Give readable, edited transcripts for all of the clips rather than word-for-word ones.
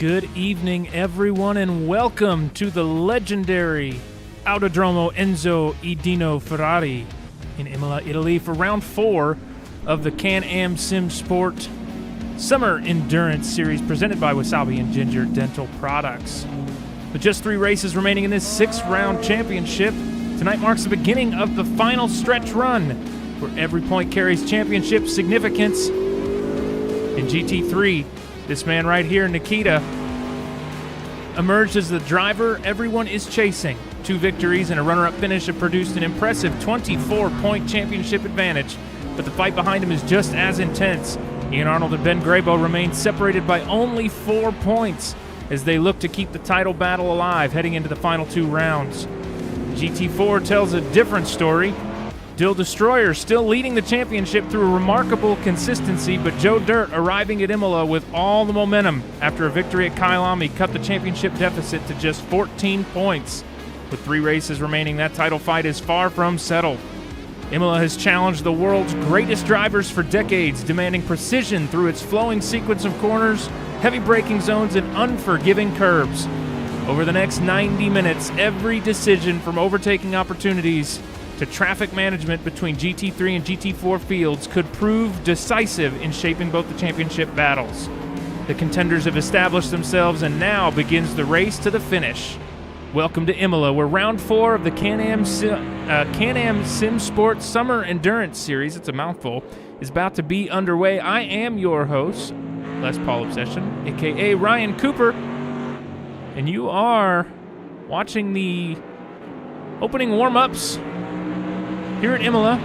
Good evening, everyone, and welcome to the legendary Autodromo Enzo Edino Ferrari in Imola, Italy for round 4 of the Can-Am SimSport Summer Endurance Series presented by Wasabi and Ginger Dental Products. With just 3 races remaining in this 6-round championship, tonight marks the beginning of the final stretch run, where every point carries championship significance. In GT3, this man right here, Nikita, emerged as the driver everyone is chasing. 2 victories and a runner-up finish have produced an impressive 24-point championship advantage, but the fight behind him is just as intense. Ian Arnold and Ben Grabo remain separated by only 4 points as they look to keep the title battle alive heading into the final 2 rounds. GT4 tells a different story. Dill Destroyer still leading the championship through a remarkable consistency, but Joe Dirt arriving at Imola with all the momentum. After a victory at Kyalami, cut the championship deficit to just 14 points. With 3 races remaining, that title fight is far from settled. Imola has challenged the world's greatest drivers for decades, demanding precision through its flowing sequence of corners, heavy braking zones, and unforgiving curbs. Over the next 90 minutes, every decision from overtaking opportunities to traffic management between GT3 and GT4 fields could prove decisive in shaping both the championship battles. The contenders have established themselves, and now begins the race to the finish. Welcome to Imola, where round 4 of the Can-Am SimSport Summer Endurance Series, it's a mouthful, is about to be underway. I am your host, Les Paul Obsession, aka Ryan Cooper, and you are watching the opening warm-ups here at Imola.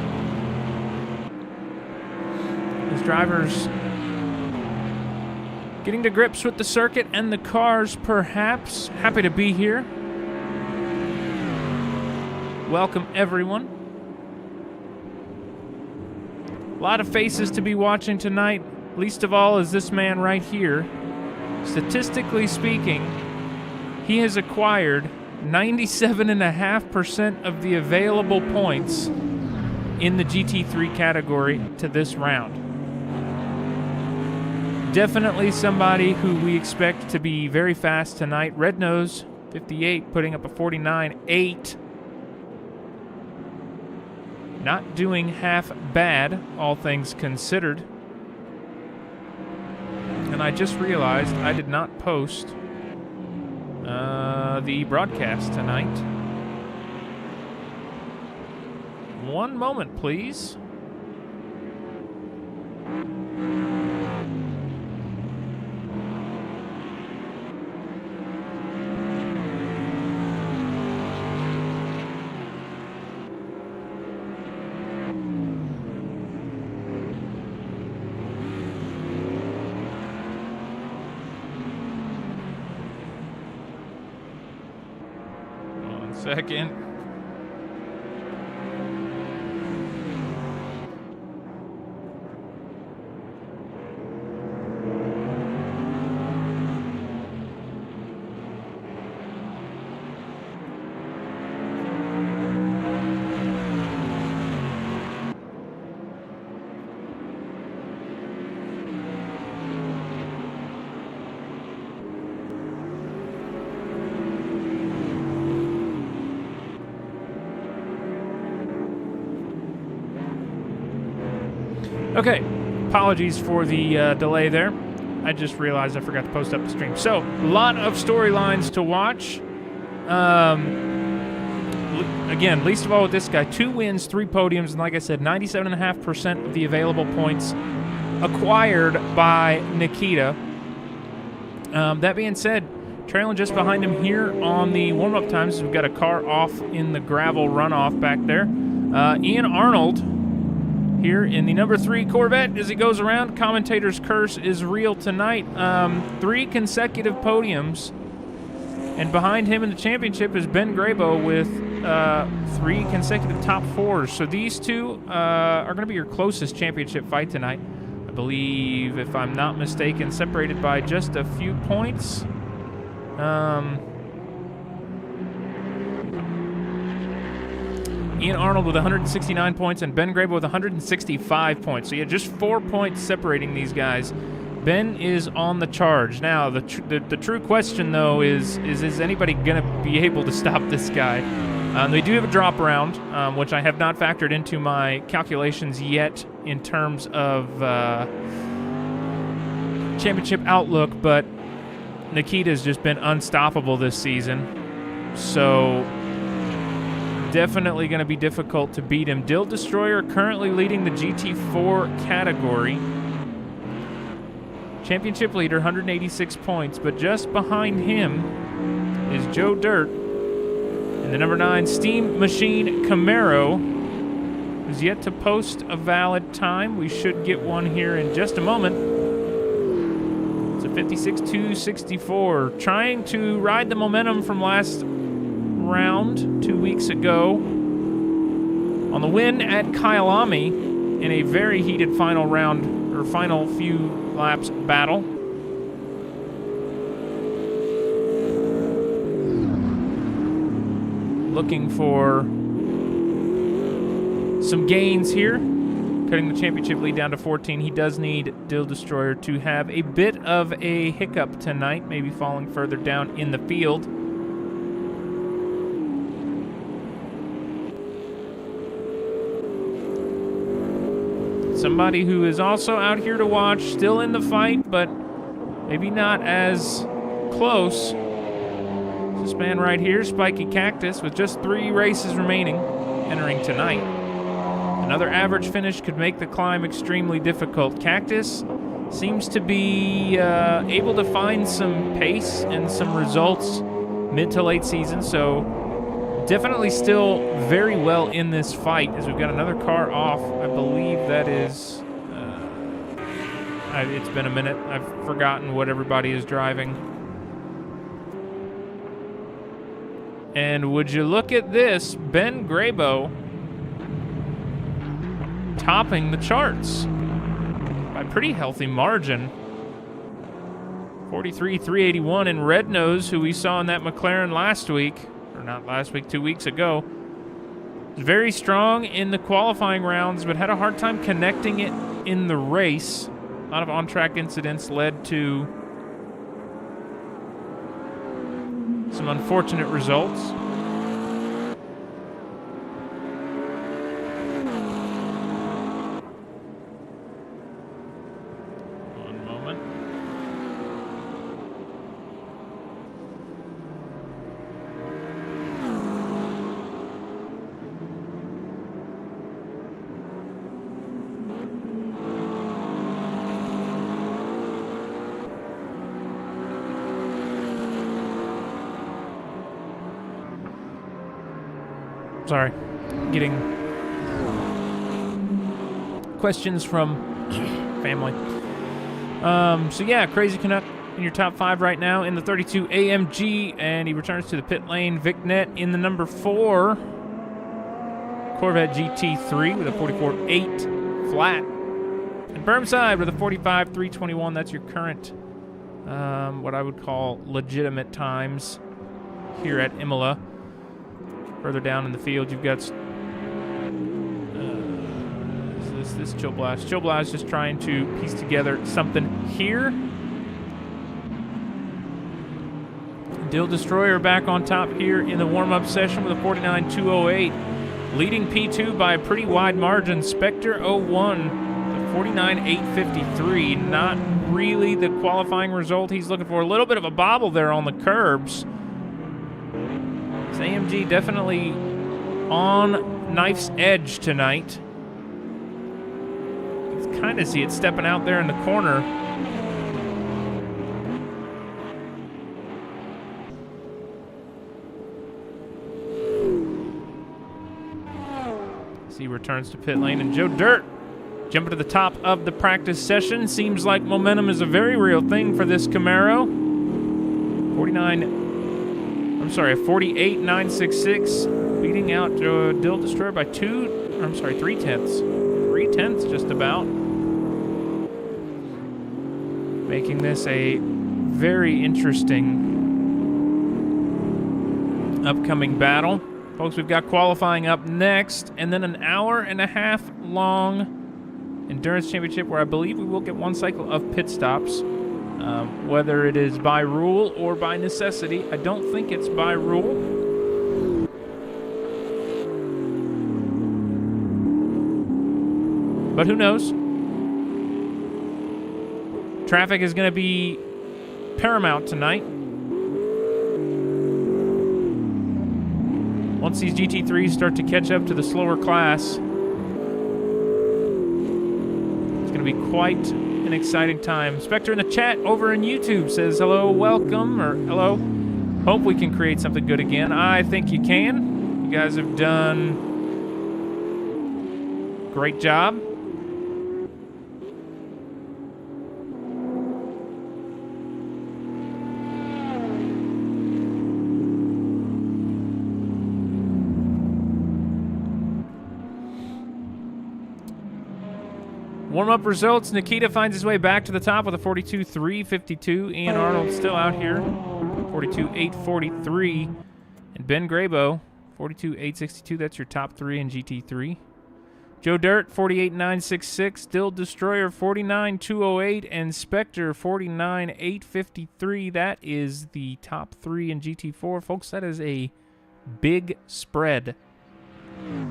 As drivers getting to grips with the circuit and the cars, perhaps. Happy to be here. Welcome, everyone. A lot of faces to be watching tonight. Least of all is this man right here. Statistically speaking, he has acquired 97.5% of the available points in the GT3 category to this round. Definitely somebody who we expect to be very fast tonight. Red Nose, 58, putting up a 49.8. Not doing half bad, all things considered. And I just realized I did not post the broadcast tonight. One moment, please. Second. Okay, apologies for the delay there. I just realized I forgot to post up the stream. So, a lot of storylines to watch. Again, least of all with this guy, 2 wins, 3 podiums, and like I said, 97.5% of the available points acquired by Nikita. That being said, trailing just behind him here on the warm-up times, we've got a car off in the gravel runoff back there. Ian Arnold here in the number 3 Corvette as he goes around. Commentator's curse is real tonight. 3 consecutive podiums. And behind him in the championship is Ben Grabo with 3 consecutive top 4s. So these two are going to be your closest championship fight tonight. I believe, if I'm not mistaken, separated by just a few points. Ian Arnold with 169 points and Ben Grabo with 165 points. So yeah, just 4 points separating these guys. Ben is on the charge. Now, the true question, though, is anybody going to be able to stop this guy? They do have a drop round, which I have not factored into my calculations yet in terms of championship outlook, but Nikita's just been unstoppable this season. So definitely going to be difficult to beat him. Dill Destroyer currently leading the GT4 category. Championship leader, 186 points, but just behind him is Joe Dirt in the number 9 Steam Machine Camaro, who's yet to post a valid time. We should get one here in just a moment. It's a 56.264, trying to ride the momentum from last round 2 weeks ago on the win at Kyalami in a very heated final round, or final few laps battle. Looking for some gains here, cutting the championship lead down to 14. He does need Dill Destroyer to have a bit of a hiccup tonight, maybe falling further down in the field. Somebody who is also out here to watch, still in the fight, but maybe not as close. This man right here, Spiky Cactus, with just 3 races remaining, entering tonight. Another average finish could make the climb extremely difficult. Cactus seems to be able to find some pace and some results mid to late season, so definitely still very well in this fight, as we've got another car off. I believe that is... it's been a minute. I've forgotten what everybody is driving. And would you look at this, Ben Grabo topping the charts by a pretty healthy margin. 43.381 in Red Nose, who we saw in that McLaren last week. Or not last week, 2 weeks ago. Very strong in the qualifying rounds, but had a hard time connecting it in the race. A lot of on-track incidents led to some unfortunate results. One moment. Sorry, getting questions from family. So yeah, Crazy Canuck in your top 5 right now in the 32 AMG, and he returns to the pit lane. Vic Net in the number 4 Corvette GT3 with a 44.8 flat. And Bermside with a 45.321. That's your current, what I would call legitimate times here at Imola. Further down in the field, you've got this Chill Blast. Chill Blast just trying to piece together something here. Dill Destroyer back on top here in the warm-up session with a 49.208. Leading P2 by a pretty wide margin. Spectre 01, the 49.853. Not really the qualifying result he's looking for. A little bit of a bobble there on the curbs. AMG definitely on knife's edge tonight. You can kind of see it stepping out there in the corner. As he returns to pit lane, and Joe Dirt jumping to the top of the practice session. Seems like momentum is a very real thing for this Camaro. 48.966, beating out Dill Destroyer by 3 tenths. 3 tenths just about. Making this a very interesting upcoming battle. Folks, we've got qualifying up next, and then an hour and a half long Endurance Championship, where I believe we will get one cycle of pit stops. Whether it is by rule or by necessity, I don't think it's by rule. But who knows? Traffic is going to be paramount tonight. Once these GT3s start to catch up to the slower class, it's going to be quite an exciting time. Spectre in the chat over in YouTube says hello, welcome, or hello. Hope we can create something good again. I think you can. You guys have done a great job. Warm-up results, Nikita finds his way back to the top with a 42.352. Ian Arnold still out here, 42.843. And Ben Grabo, 42.862. That's your top three in GT3. Joe Dirt, 48.966. Still Destroyer, 49.208. And Spectre, 49.853. That is the top three in GT4. Folks, that is a big spread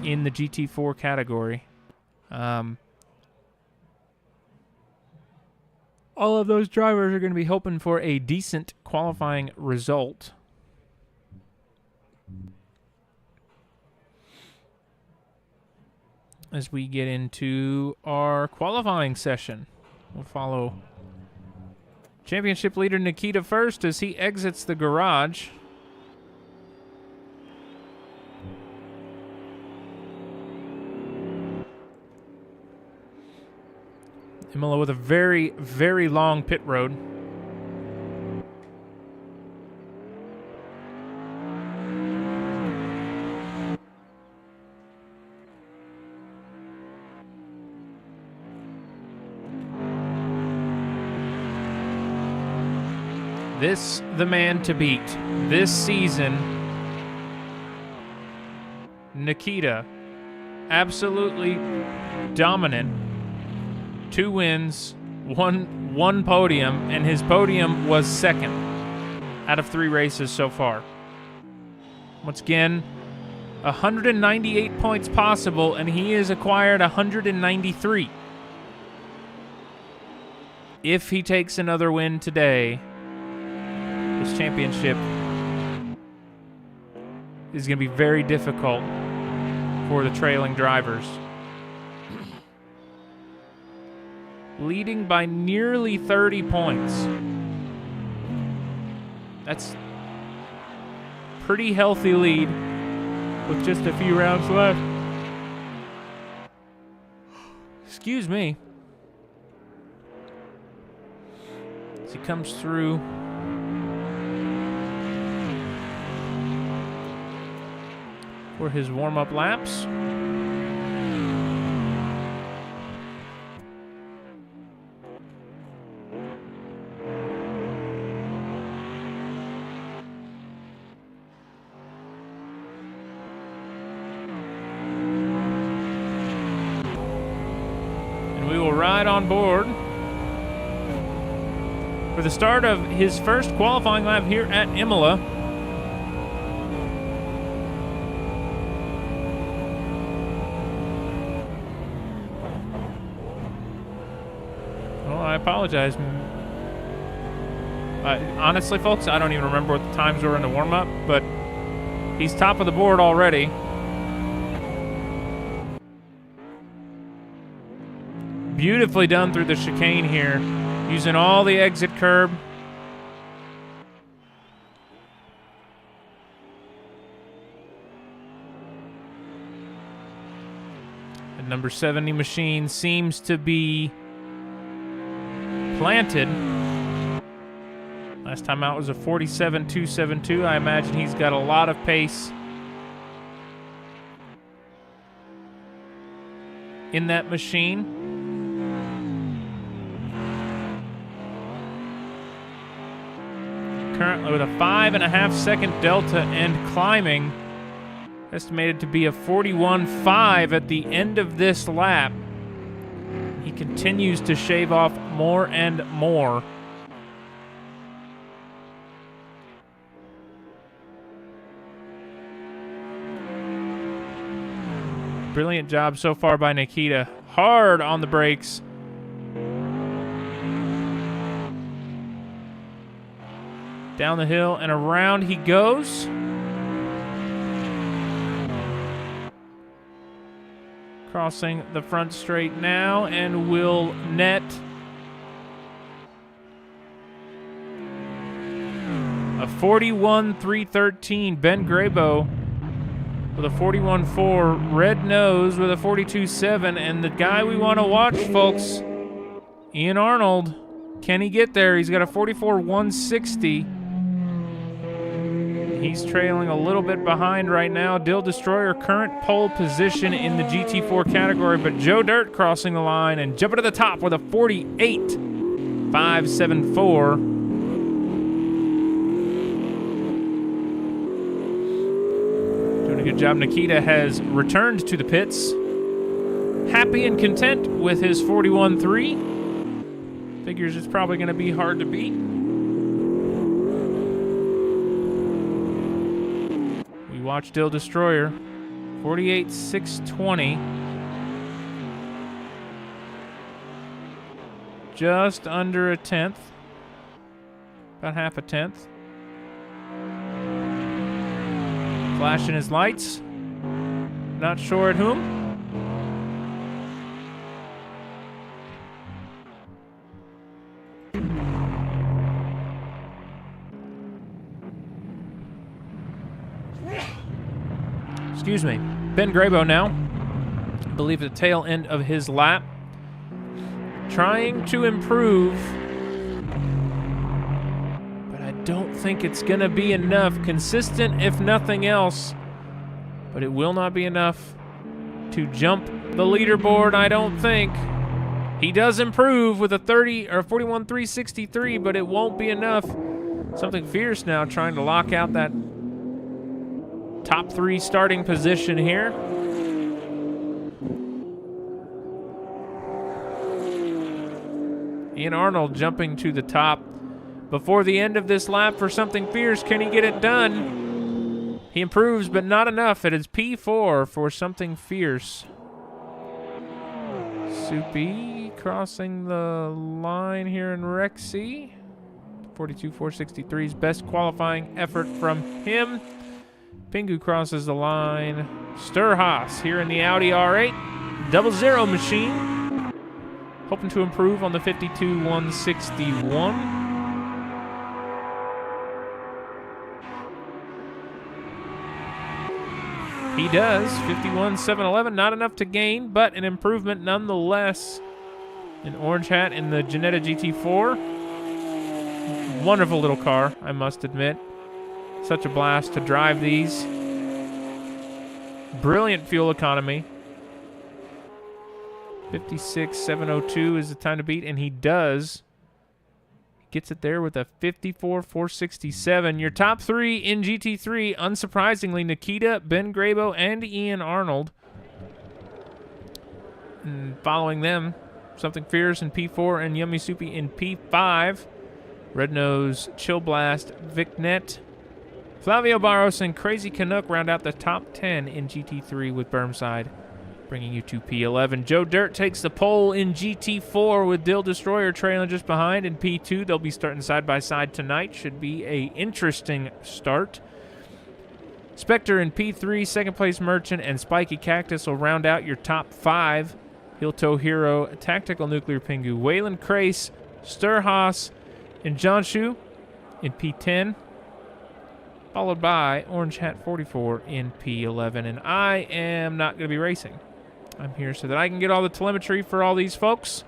in the GT4 category. All of those drivers are going to be hoping for a decent qualifying result. As we get into our qualifying session, we'll follow championship leader Nikita first as he exits the garage. Imola with a very, very long pit road. This, the man to beat. This season, Nikita, absolutely dominant. 2 wins, one podium, and his podium was second out of 3 races so far. Once again, 198 points possible, and he has acquired 193. If he takes another win today, this championship is going to be very difficult for the trailing drivers. Leading by nearly 30 points. That's pretty healthy lead with just a few rounds left. Excuse me. As he comes through for his warm-up laps. Ride on board for the start of his first qualifying lap here at Imola. Oh, I apologize. Honestly, folks, I don't even remember what the times were in the warm-up, but he's top of the board already. Beautifully done through the chicane here, using all the exit curb. The number 70 machine seems to be planted. Last time out was a 47.272. I imagine he's got a lot of pace in that machine. Currently with a 5.5 second delta and climbing, estimated to be a 41.5 at the end of this lap. He continues to shave off more and more. Brilliant job so far by Nikita. Hard on the brakes. Down the hill and around he goes. Crossing the front straight now and will net a 41.313. Ben Grabo with a 41.4, Red Nose with a 42.7, and the guy we want to watch, folks, Ian Arnold. Can he get there? He's got a 44.160. He's trailing a little bit behind right now. Dill Destroyer, current pole position in the GT4 category, but Joe Dirt crossing the line and jumping to the top with a 48.574. Good job. Nikita has returned to the pits. Happy and content with his 41.3. Figures it's probably going to be hard to beat. We watch Dill Destroyer. 48.620. Just under a tenth. About half a tenth. Flashing his lights. Not sure at whom. Excuse me. Ben Grabo now. I believe the tail end of his lap. Trying to improve. Don't think it's going to be enough. Consistent, if nothing else. But it will not be enough to jump the leaderboard, I don't think. He does improve with a 41.363, but it won't be enough. Something Fierce now trying to lock out that top 3 starting position here. Ian Arnold jumping to the top before the end of this lap for Something Fierce. Can he get it done? He improves, but not enough. It is P4 for Something Fierce. Soupy crossing the line here in Rexy. 42.463's best qualifying effort from him. Pingu crosses the line. Sturhaus here in the Audi R8. 00 machine. Hoping to improve on the 52.161. He does. 51.711. Not enough to gain, but an improvement nonetheless. An orange hat in the Ginetta GT4. Wonderful little car, I must admit. Such a blast to drive these. Brilliant fuel economy. 56.702 is the time to beat, and he does. Gets it there with a 54.467. Your top 3 in GT3, unsurprisingly, Nikita, Ben Grabo, and Ian Arnold. And following them, Something Fierce in P4 and Yummy Soupy in P5. Red Nose, Chill Blast, Vicnet, Flavio Barros, and Crazy Canuck round out the top 10 in GT3 with Bermside, bringing you to P11. Joe Dirt takes the pole in GT4 with Dill Destroyer trailing just behind. In P2, they'll be starting side by side tonight. Should be a interesting start. Spectre in P3, second place Merchant, and Spiky Cactus will round out your top 5. Heel Toe Hero, Tactical Nuclear Pingu, Waylon Crace, Sturhaus, and Jonshu in P10. Followed by Orange Hat 44 in P11. And I am not going to be racing. I'm here so that I can get all the telemetry for all these folks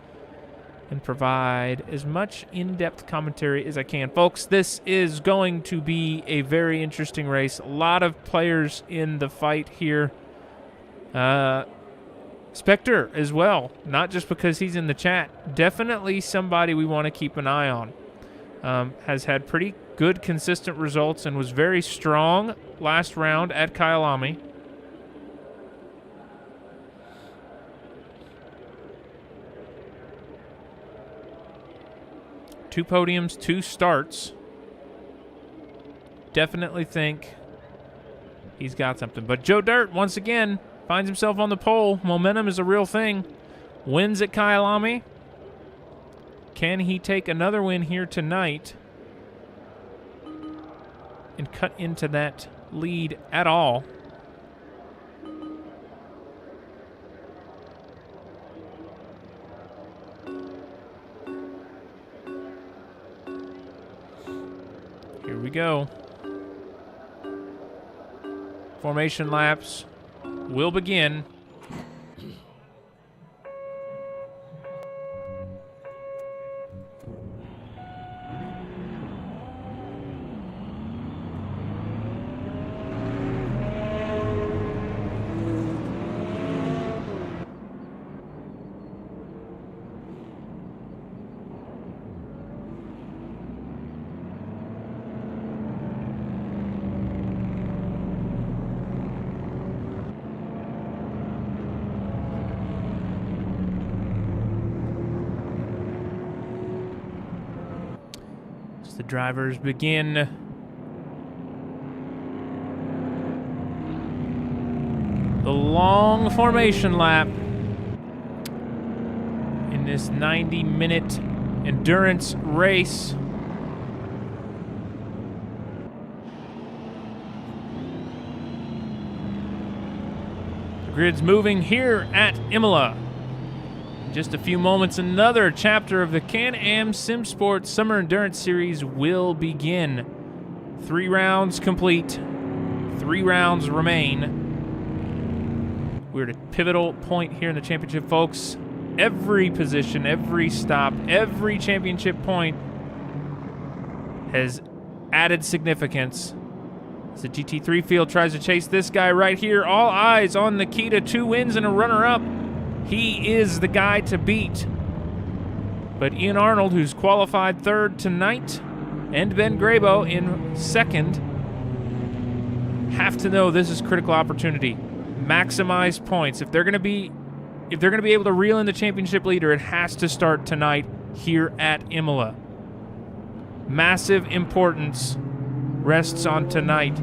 and provide as much in-depth commentary as I can. Folks, this is going to be a very interesting race. A lot of players in the fight here. Spectre as well, not just because he's in the chat. Definitely somebody we want to keep an eye on. Has had pretty good, consistent results and was very strong last round at Kyalami. 2 podiums, 2 starts. Definitely think he's got something. But Joe Dirt, once again, finds himself on the pole. Momentum is a real thing. Wins at Kyalami. Can he take another win here tonight and cut into that lead at all? Here we go. Formation laps will begin. The drivers begin the long formation lap in this 90-minute endurance race. The grid's moving here at Imola. In just a few moments, another chapter of the Can-Am SimSport Summer Endurance Series will begin. 3 rounds complete. 3 rounds remain. We're at a pivotal point here in the championship, folks. Every position, every stop, every championship point has added significance. As the GT3 field tries to chase this guy right here, all eyes on Nikita, 2 wins and a runner-up. He is the guy to beat. But Ian Arnold, who's qualified 3rd tonight, and Ben Grabo in 2nd, have to know this is critical opportunity. Maximize points. If they're going to be able to reel in the championship leader, it has to start tonight here at Imola. Massive importance rests on tonight.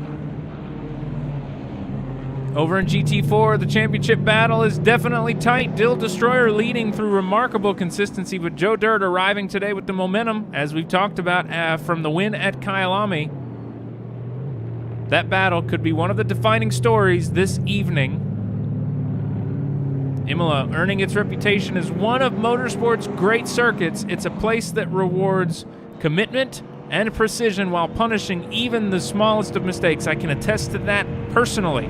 Over in GT4, the championship battle is definitely tight. Dill Destroyer leading through remarkable consistency, but Joe Dirt arriving today with the momentum, as we've talked about from the win at Kyalami. That battle could be one of the defining stories this evening. Imola earning its reputation as one of motorsport's great circuits. It's a place that rewards commitment and precision while punishing even the smallest of mistakes. I can attest to that personally.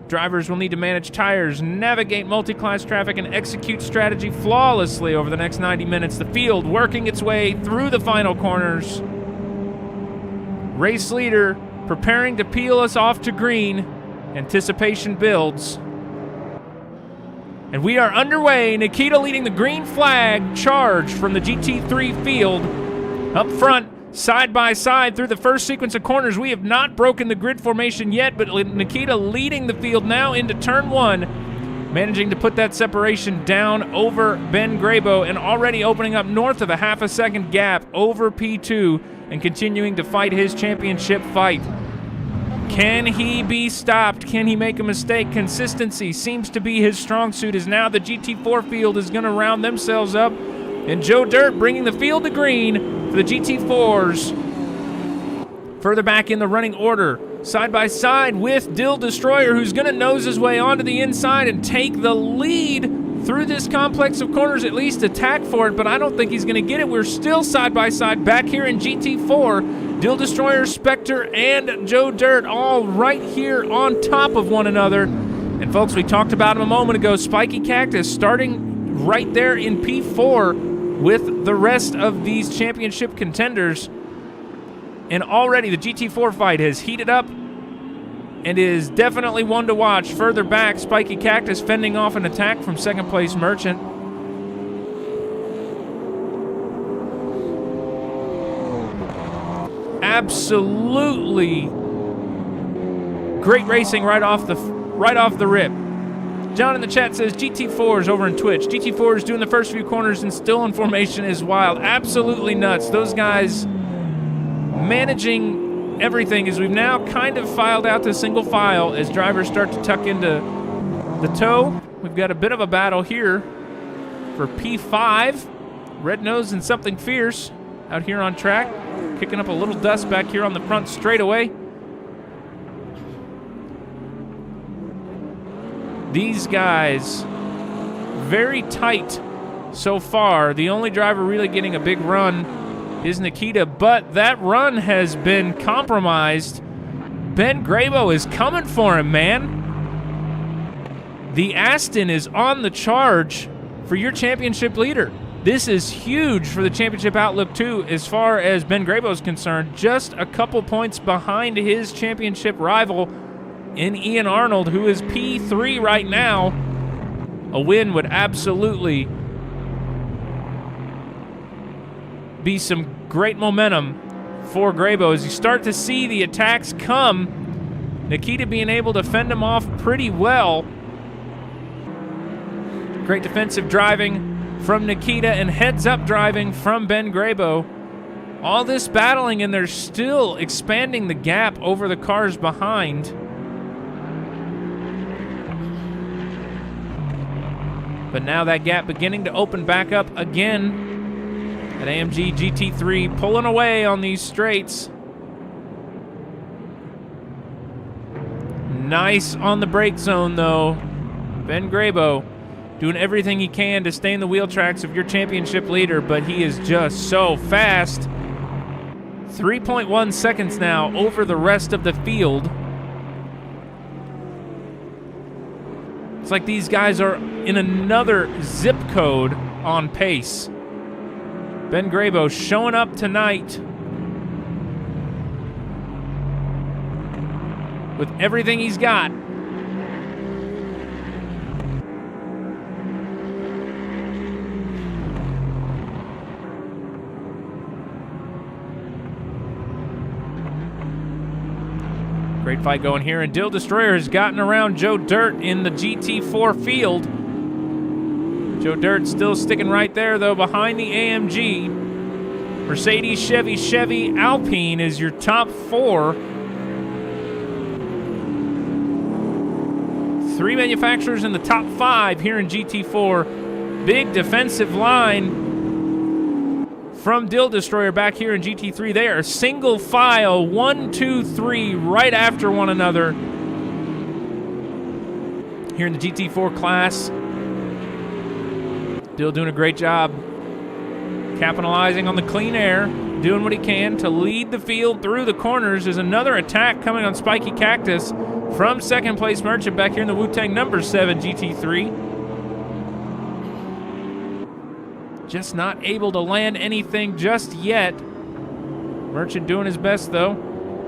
Drivers will need to manage tires, navigate multi-class traffic, and execute strategy flawlessly over the next 90 minutes. The field working its way through the final corners. Race leader preparing to peel us off to green. Anticipation builds. And we are underway. Nikita leading the green flag charge from the GT3 field. Up front, side by side through the first sequence of corners. We have not broken the grid formation yet, but Nikita leading the field now into turn 1, managing to put that separation down over Ben Grabo and already opening up north of a half a second gap over P2 and continuing to fight his championship fight. Can he be stopped? Can he make a mistake? Consistency seems to be his strong suit, as now the GT4 field is going to round themselves up, and Joe Dirt bringing the field to green for the GT4s. Further back in the running order, side by side with Dill Destroyer, who's going to nose his way onto the inside and take the lead through this complex of corners, at least attack for it, but I don't think he's going to get it. We're still side by side back here in GT4. Dill Destroyer, Spectre, and Joe Dirt all right here on top of one another. And folks, we talked about him a moment ago. Spiky Cactus starting right there in P4 with the rest of these championship contenders. And already the GT4 fight has heated up and is definitely one to watch. Further back, Spiky Cactus fending off an attack from second place Merchant. Absolutely great racing right off the rip. John in the chat says GT4s over in Twitch. GT4s doing the first few corners and still in formation is wild. Absolutely nuts. Those guys managing everything as we've now kind of filed out to single file as drivers start to tuck into the toe. We've got a bit of a battle here for P5. Red Nose and Something Fierce out here on track. Kicking up a little dust back here on the front straightaway. These guys, very tight so far. The only driver really getting a big run is Nikita, but that run has been compromised. Ben Grabo is coming for him, man. The Aston is on the charge for your championship leader. This is huge for the championship outlook, too, as far as Ben Grabo is concerned. Just a couple points behind his championship rival in Ian Arnold, who is P3 right now. A win would absolutely be some great momentum for Grabo as you start to see the attacks come. Nikita being able to fend him off pretty well. Great defensive driving from Nikita and heads-up driving from Ben Grabo. All this battling, and they're still expanding the gap over the cars behind. But now that gap beginning to open back up again at AMG GT3, pulling away on these straights. Nice on the brake zone, though. Ben Grabo doing everything he can to stay in the wheel tracks of your championship leader, but he is just so fast. 3.1 seconds now over the rest of the field. It's like these guys are in another zip code on pace. Ben Grabo showing up tonight with everything he's got. Great fight going here, and Dill Destroyer has gotten around Joe Dirt in the GT4 field. Joe Dirt still sticking right there, though, behind the AMG. Mercedes, Chevy, Alpine is your top four. Three manufacturers in the top five here in GT4. Big defensive line from Dill Destroyer back here in GT3. They are single file, 1, 2, 3, right after one another here in the GT4 class. Dill doing a great job capitalizing on the clean air, doing what he can to lead the field through the corners. There's another attack coming on Spiky Cactus from second place Merchant back here in the Wu-Tang number 7 GT3. Just not able to land anything just yet. Merchant doing his best, though,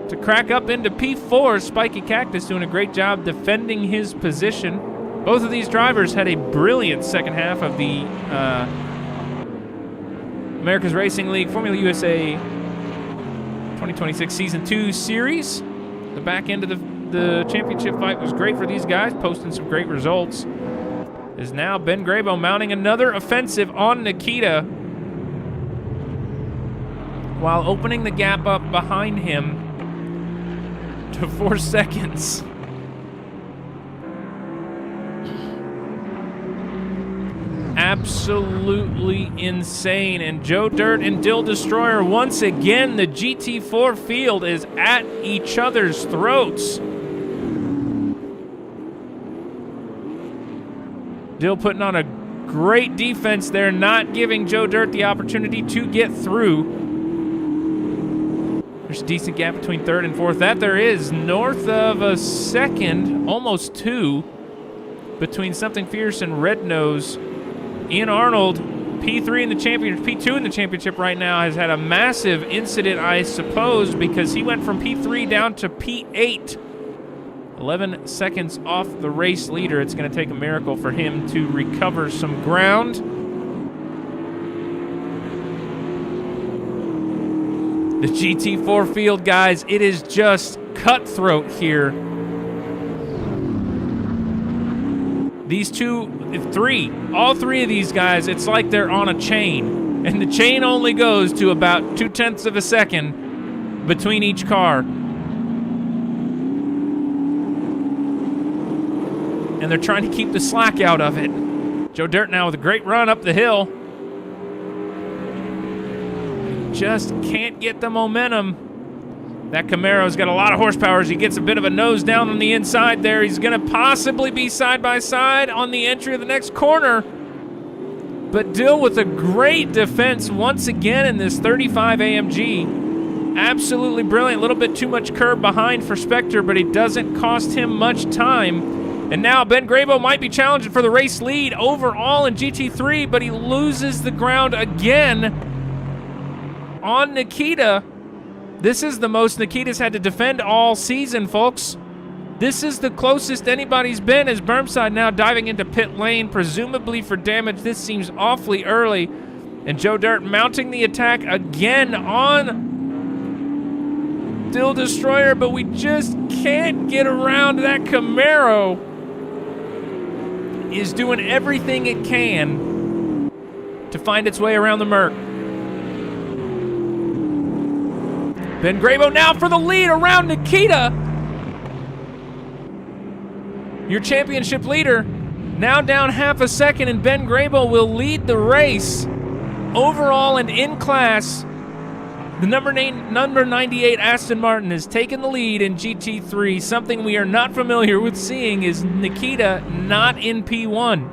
to crack up into P4. Spiky Cactus doing a great job defending his position. Both of these drivers had a brilliant second half of the America's Racing League Formula USA 2026 Season 2 series. The back end of the championship fight was great for these guys, posting some great results. Is now Ben Grabo mounting another offensive on Nikita while opening the gap up behind him to 4 seconds. Absolutely insane. And Joe Dirt and Dill Destroyer, once again, the GT4 field is at each other's throats. Dill putting on a great defense there, not giving Joe Dirt the opportunity to get through. There's a decent gap between third and fourth. That there is, north of a second, almost 2, between Something Fierce and Red Nose. Ian Arnold, P3 in the championship, P2 in the championship right now, has had a massive incident, I suppose, because he went from P3 down to P8. 11 seconds off the race leader. It's going to take a miracle for him to recover some ground. The GT4 field, guys, it is just cutthroat here. all three of these guys, it's like they're on a chain. And the chain only goes to about 0.2 of a second between each car. And they're trying to keep the slack out of it. Joe Dirt now with a great run up the hill. Just can't get the momentum. That Camaro's got a lot of horsepower as he gets a bit of a nose down on the inside there. He's going to possibly be side by side on the entry of the next corner. But Dill with a great defense once again in this 35 AMG. Absolutely brilliant. A little bit too much curb behind for Spectre, but it doesn't cost him much time. And now Ben Grabo might be challenging for the race lead overall in GT3, but he loses the ground again on Nikita. This is the most Nikita's had to defend all season, folks. This is the closest anybody's been as Bermside now diving into pit lane, presumably for damage. This seems awfully early. And Joe Dirt mounting the attack again on Dill Destroyer, but we just can't get around that Camaro. Is doing everything it can to find its way around the Merc. Ben Grabo now for the lead around Nikita. Your championship leader now down half a second, and Ben Grabo will lead the race overall and in class. The number 98 Aston Martin has taken the lead in GT3. Something we are not familiar with seeing is Nikita not in P1.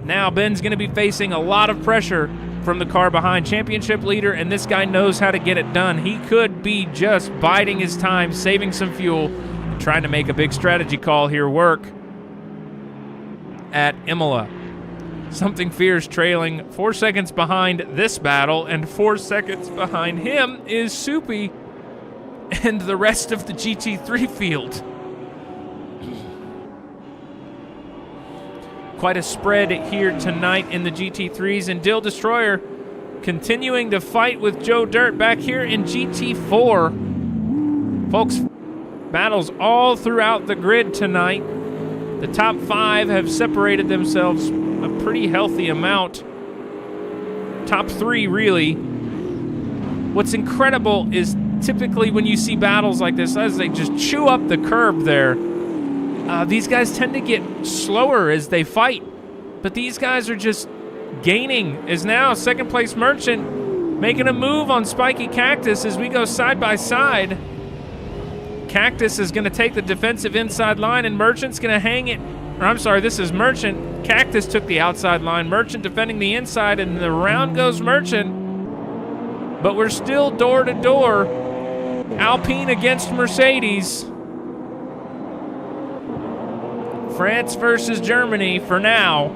Now Ben's going to be facing a lot of pressure from the car behind. Championship leader, and this guy knows how to get it done. He could be just biding his time, saving some fuel, and trying to make a big strategy call here work at Imola. Something Fierce trailing 4 seconds behind this battle, and 4 seconds behind him is Soupy and the rest of the GT3 field. Quite a spread here tonight in the GT3s, and Dill Destroyer continuing to fight with Joe Dirt back here in GT4. Folks, battles all throughout the grid tonight. The top 5 have separated themselves a pretty healthy amount. Top 3, really. What's incredible is typically when you see battles like this, as they just chew up the curb there, these guys tend to get slower as they fight, but these guys are just gaining. As now second place Merchant making a move on Spiky Cactus as we go side by side. Cactus is going to take the defensive inside line, and Merchant's going to hang it. Or I'm sorry, this is Merchant. Cactus took the outside line. Merchant defending the inside, and the round goes Merchant. But we're still door to door. Alpine against Mercedes. France versus Germany for now.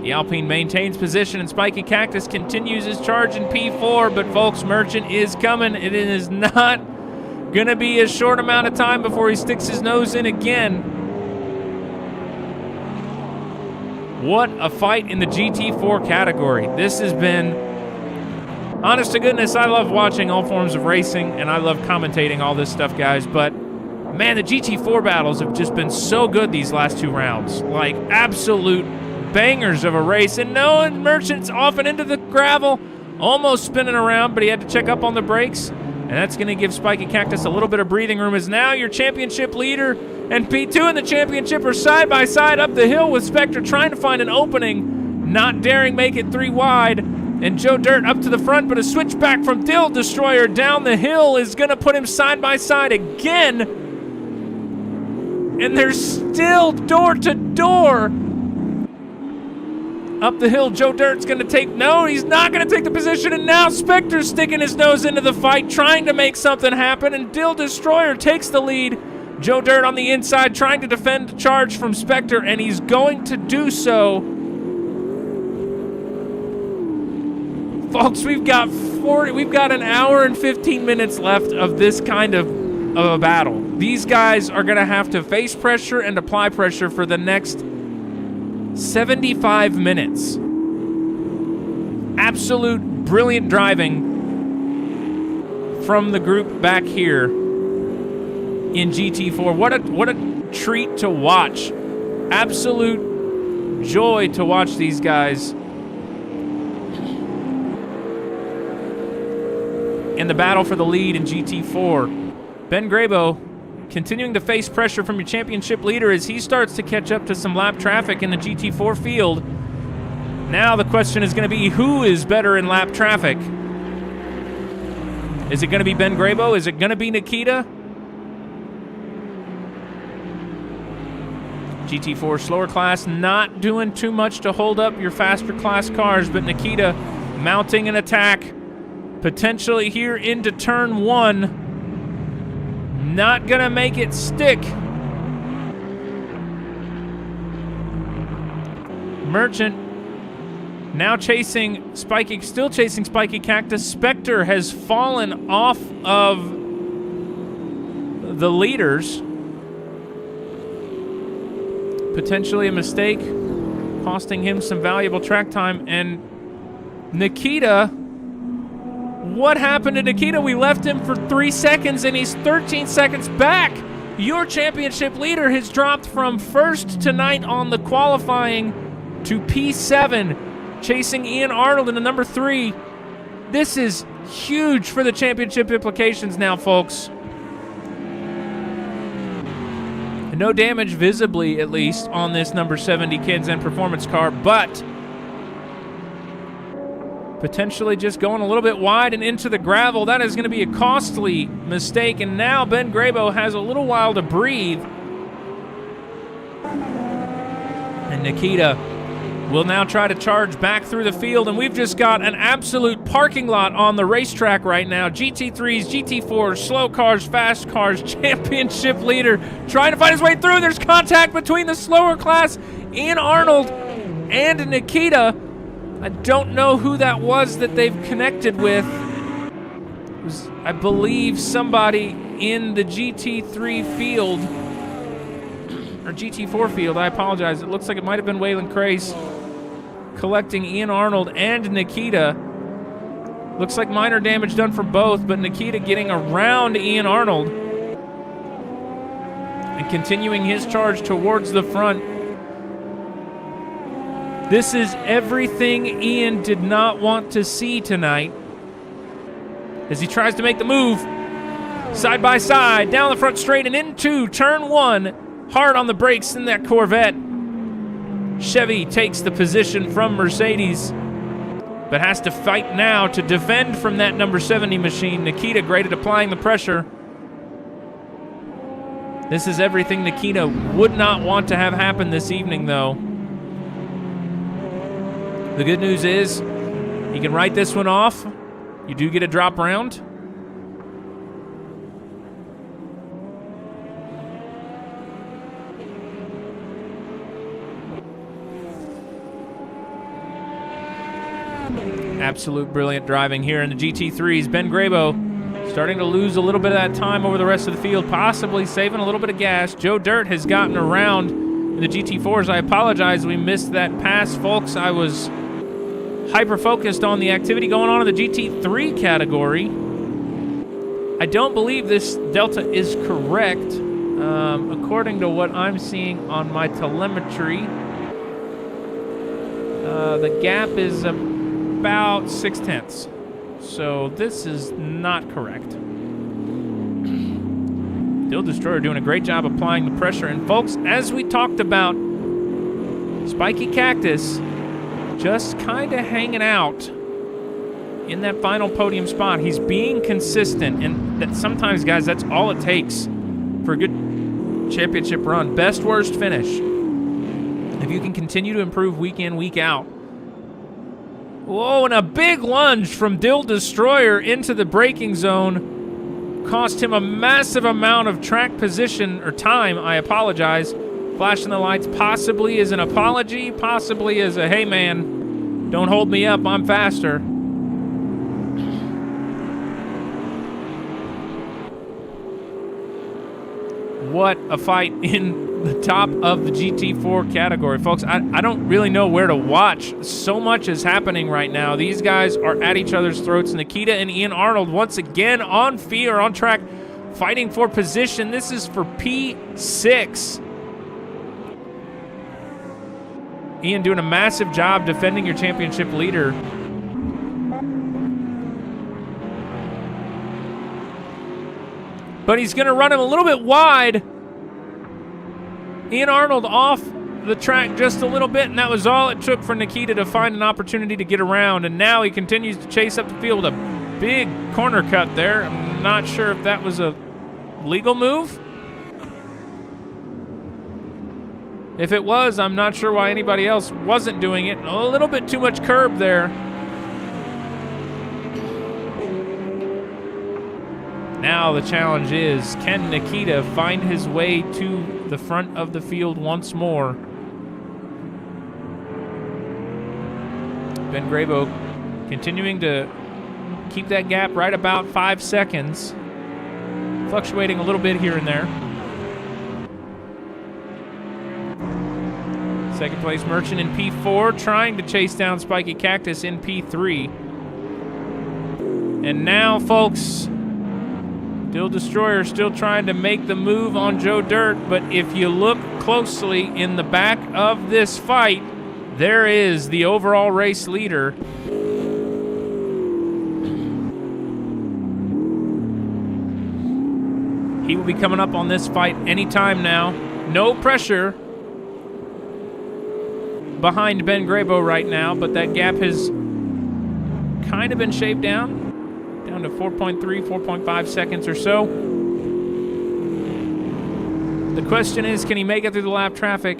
The Alpine maintains position, and Spiky Cactus continues his charge in P4, but folks, Merchant is coming. It is not going to be a short amount of time before he sticks his nose in again. What a fight in the GT4 category. This has been, honest to goodness, I love watching all forms of racing, and I love commentating all this stuff, guys, but man, the GT4 battles have just been so good these last 2 rounds. Like, absolute bangers of a race. And no, Merchant's off and into the gravel, almost spinning around, but he had to check up on the brakes. And that's going to give Spiky Cactus a little bit of breathing room, as now your championship leader and P2 in the championship are side by side up the hill with Spectre trying to find an opening, not daring make it 3 wide. And Joe Dirt up to the front, but a switchback from Dill Destroyer down the hill is going to put him side by side again. And they're still door to door. Up the hill, Joe Dirt's going to take, no, he's not going to take the position, and now Spectre's sticking his nose into the fight, trying to make something happen, and Dill Destroyer takes the lead. Joe Dirt on the inside, trying to defend the charge from Spectre, and he's going to do so. Folks, we've got an hour and 15 minutes left of this kind of a battle. These guys are going to have to face pressure and apply pressure for the next 75 minutes. Absolute brilliant driving from the group back here in GT4. What a treat to watch Absolute joy to watch these guys in the battle for the lead in GT4. Ben Grabo continuing to face pressure from your championship leader as he starts to catch up to some lap traffic in the GT4 field. Now the question is going to be, who is better in lap traffic? Is it going to be Ben Grabo? Is it going to be Nikita? GT4 slower class not doing too much to hold up your faster class cars, but Nikita mounting an attack potentially here into turn 1. Not going to make it stick. Merchant now chasing Spiky, still chasing Spiky Cactus. Spectre has fallen off of the leaders. Potentially a mistake, costing him some valuable track time. And Nikita, what happened to Nikita? We left him for 3 seconds and he's 13 seconds back. Your championship leader has dropped from first tonight on the qualifying to P7, chasing Ian Arnold in the number 3. This is huge for the championship implications now, folks. No damage visibly, at least, on this number 70 Kanzen Performance car, but potentially just going a little bit wide and into the gravel. That is going to be a costly mistake, and now Ben Grabo has a little while to breathe. And Nikita will now try to charge back through the field, and we've just got an absolute parking lot on the racetrack right now. GT3s, GT4s, slow cars, fast cars, championship leader trying to find his way through. There's contact between the slower class, Ian Arnold, and Nikita. I don't know who that was that they've connected with. It was, I believe, somebody in the GT3 field, or GT4 field, I apologize. It looks like it might have been Waylon Crace collecting Ian Arnold and Nikita. Looks like minor damage done for both, but Nikita getting around Ian Arnold and continuing his charge towards the front. This is everything Ian did not want to see tonight as he tries to make the move side by side down the front straight and into turn 1. Hard on the brakes in that Corvette. Chevy takes the position from Mercedes, but has to fight now to defend from that number 70 machine. Nikita great at applying the pressure. This is everything Nikita would not want to have happen this evening, though. The good news is he can write this one off. You do get a drop round. Absolute brilliant driving here in the GT3s. Ben Grabo starting to lose a little bit of that time over the rest of the field, possibly saving a little bit of gas. Joe Dirt has gotten around in the GT4s. I apologize we missed that pass, folks. I was hyper-focused on the activity going on in the GT3 category. I don't believe this delta is correct. According to what I'm seeing on my telemetry, the gap is about 0.6. So this is not correct. Dill Destroyer doing a great job applying the pressure. And folks, as we talked about, Spiky Cactus just kind of hanging out in that final podium spot. He's being consistent, and that sometimes, guys, that's all it takes for a good championship run. Best worst finish. If you can continue to improve week in, week out. Whoa, and a big lunge from Dill Destroyer into the braking zone. Cost him a massive amount of track position, or time, I apologize. Flashing the lights possibly as an apology, possibly as a, hey man, don't hold me up, I'm faster. What a fight in the top of the GT4 category. Folks, I don't really know where to watch. So much is happening right now. These guys are at each other's throats. Nikita and Ian Arnold once again on track, fighting for position. This is for P6. Ian doing a massive job defending your championship leader. But he's going to run him a little bit wide. Ian Arnold off the track just a little bit, and that was all it took for Nikita to find an opportunity to get around. And now he continues to chase up the field with a big corner cut there. I'm not sure if that was a legal move. If it was, I'm not sure why anybody else wasn't doing it. A little bit too much curb there. Now the challenge is, can Nikita find his way to the front of the field once more? Ben Grabo continuing to keep that gap right about 5 seconds. Fluctuating a little bit here and there. Second place Merchant in P4, trying to chase down Spiky Cactus in P3. And now, folks, Dill Destroyer still trying to make the move on Joe Dirt, but if you look closely in the back of this fight, there is the overall race leader. He will be coming up on this fight anytime now. No pressure behind Ben Grabo right now, but that gap has kind of been shaved down to 4.3, 4.5 seconds or so. The question is, can he make it through the lap traffic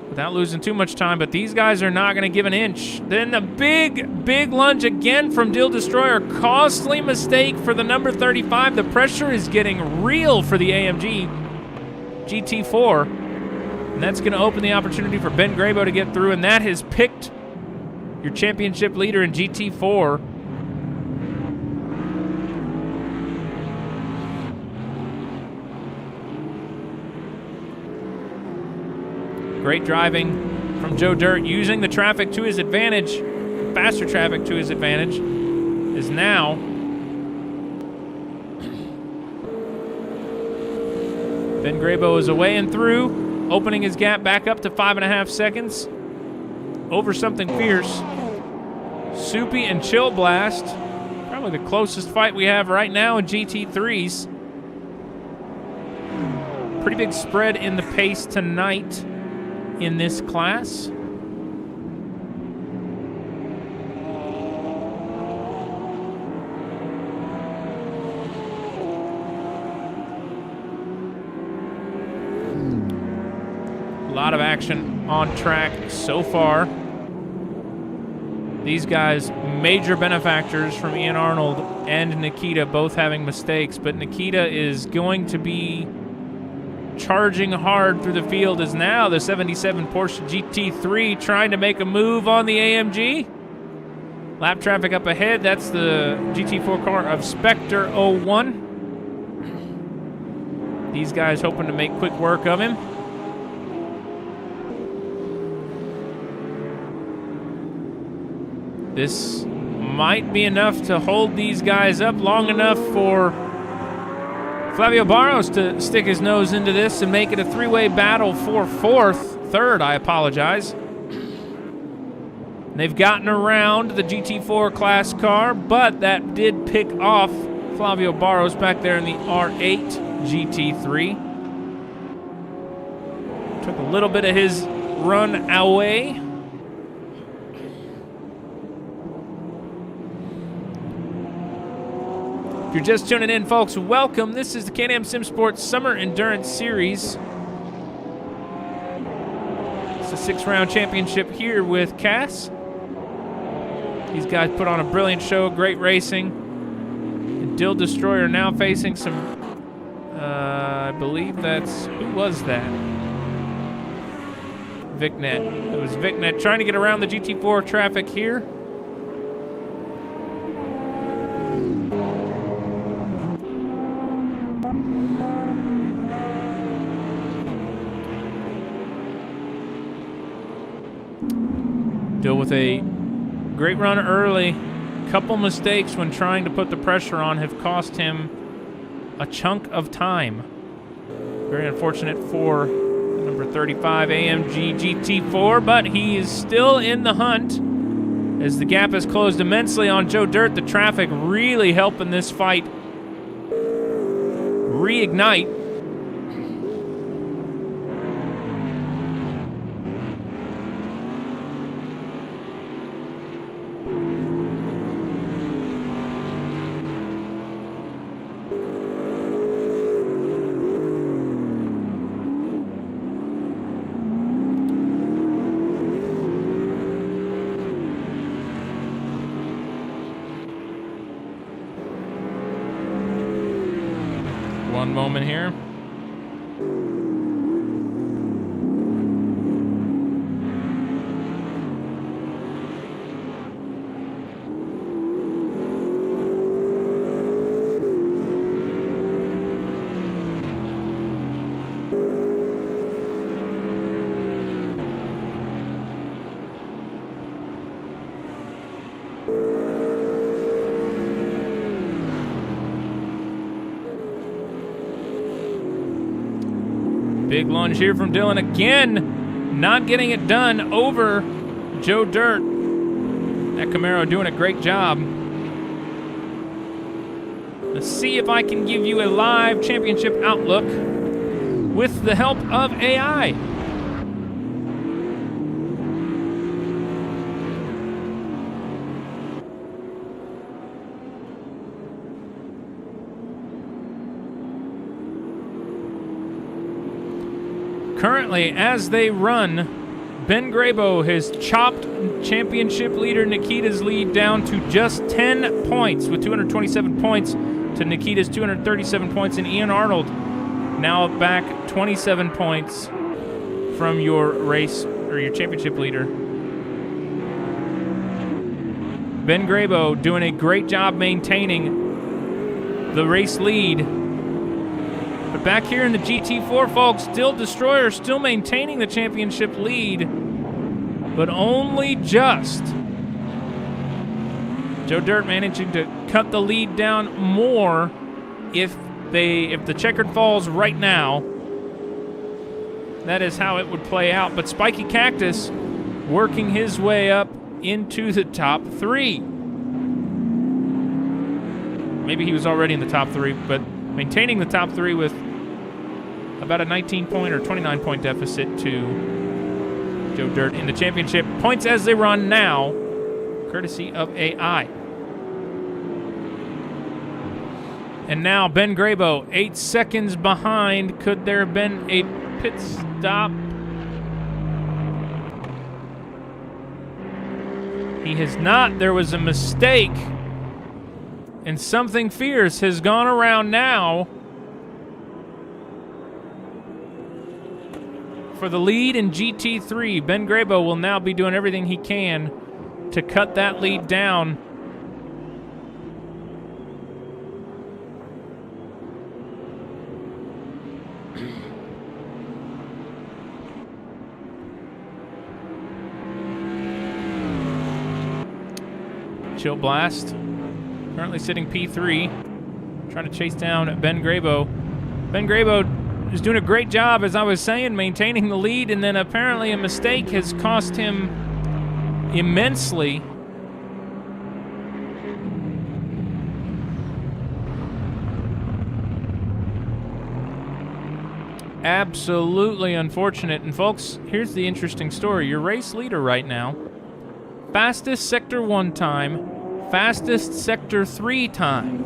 without losing too much time? But these guys are not going to give an inch. Then a big lunge again from Dill Destroyer. Costly mistake for the number 35. The pressure is getting real for the AMG GT4. And that's going to open the opportunity for Ben Grabo to get through, and that has picked your championship leader in GT4. Great driving from Joe Dirt, using the traffic to his advantage, faster traffic to his advantage, is now Ben Grabo is away and through, opening his gap back up to 5.5 seconds over something fierce. Soupy and Chill Blast, probably the closest fight we have right now in GT3s. Pretty big spread in the pace tonight in this class. A lot of action on track so far. These guys, major benefactors from Ian Arnold and Nikita, both having mistakes, but Nikita is going to be charging hard through the field. Is now the 77 Porsche GT3 trying to make a move on the AMG. Lap traffic up ahead. That's the GT4 car of Spectre 01. These guys hoping to make quick work of him. This might be enough to hold these guys up long enough for Flavio Barros to stick his nose into this and make it a three-way battle for third, I apologize. They've gotten around the GT4 class car, but that did pick off Flavio Barros back there in the R8 GT3. Took a little bit of his run away. If you're just tuning in, folks, welcome. This is the Can-Am SimSport Summer Endurance Series. It's a 6-round championship here with Cass. These guys put on a brilliant show, great racing. And Dill Destroyer now facing some, I believe that's, who was that? Vicnet. It was Vicnet trying to get around the GT4 traffic here. Dill with a great run early. Couple mistakes when trying to put the pressure on have cost him a chunk of time. Very unfortunate for number 35 AMG GT4, but he is still in the hunt as the gap has closed immensely on Joe Dirt. The traffic really helping this fight reignite. One moment here. Big lunge here from Dylan again, not getting it done over Joe Dirt. That Camaro doing a great job. Let's see if I can give you a live championship outlook with the help of AI. Currently, as they run, Ben Grabo has chopped championship leader Nikita's lead down to just 10 points with 227 points to Nikita's 237 points, and Ian Arnold now back 27 points from your race or your championship leader. Ben Grabo doing a great job maintaining the race lead. But back here in the GT4, folks, still Destroyer, still maintaining the championship lead, but only just. Joe Dirt managing to cut the lead down more if the checkered falls right now. That is how it would play out. But Spiky Cactus working his way up into the top three. Maybe he was already in the top three, but maintaining the top three with about a 19-point or 29-point deficit to Joe Dirt in the championship. Points as they run now, courtesy of AI. And now Ben Grabo, 8 seconds behind. Could there have been a pit stop? He has not. There was a mistake. And something fierce has gone around now for the lead in GT3. Ben Grabo will now be doing everything he can to cut that lead down. Chill Blast, currently sitting P3, trying to chase down Ben Grabo. Ben Grabo is doing a great job, as I was saying, maintaining the lead, and then apparently a mistake has cost him immensely. Absolutely unfortunate. And folks, here's the interesting story. Your race leader right now, fastest Sector 1 time, fastest Sector 3 time.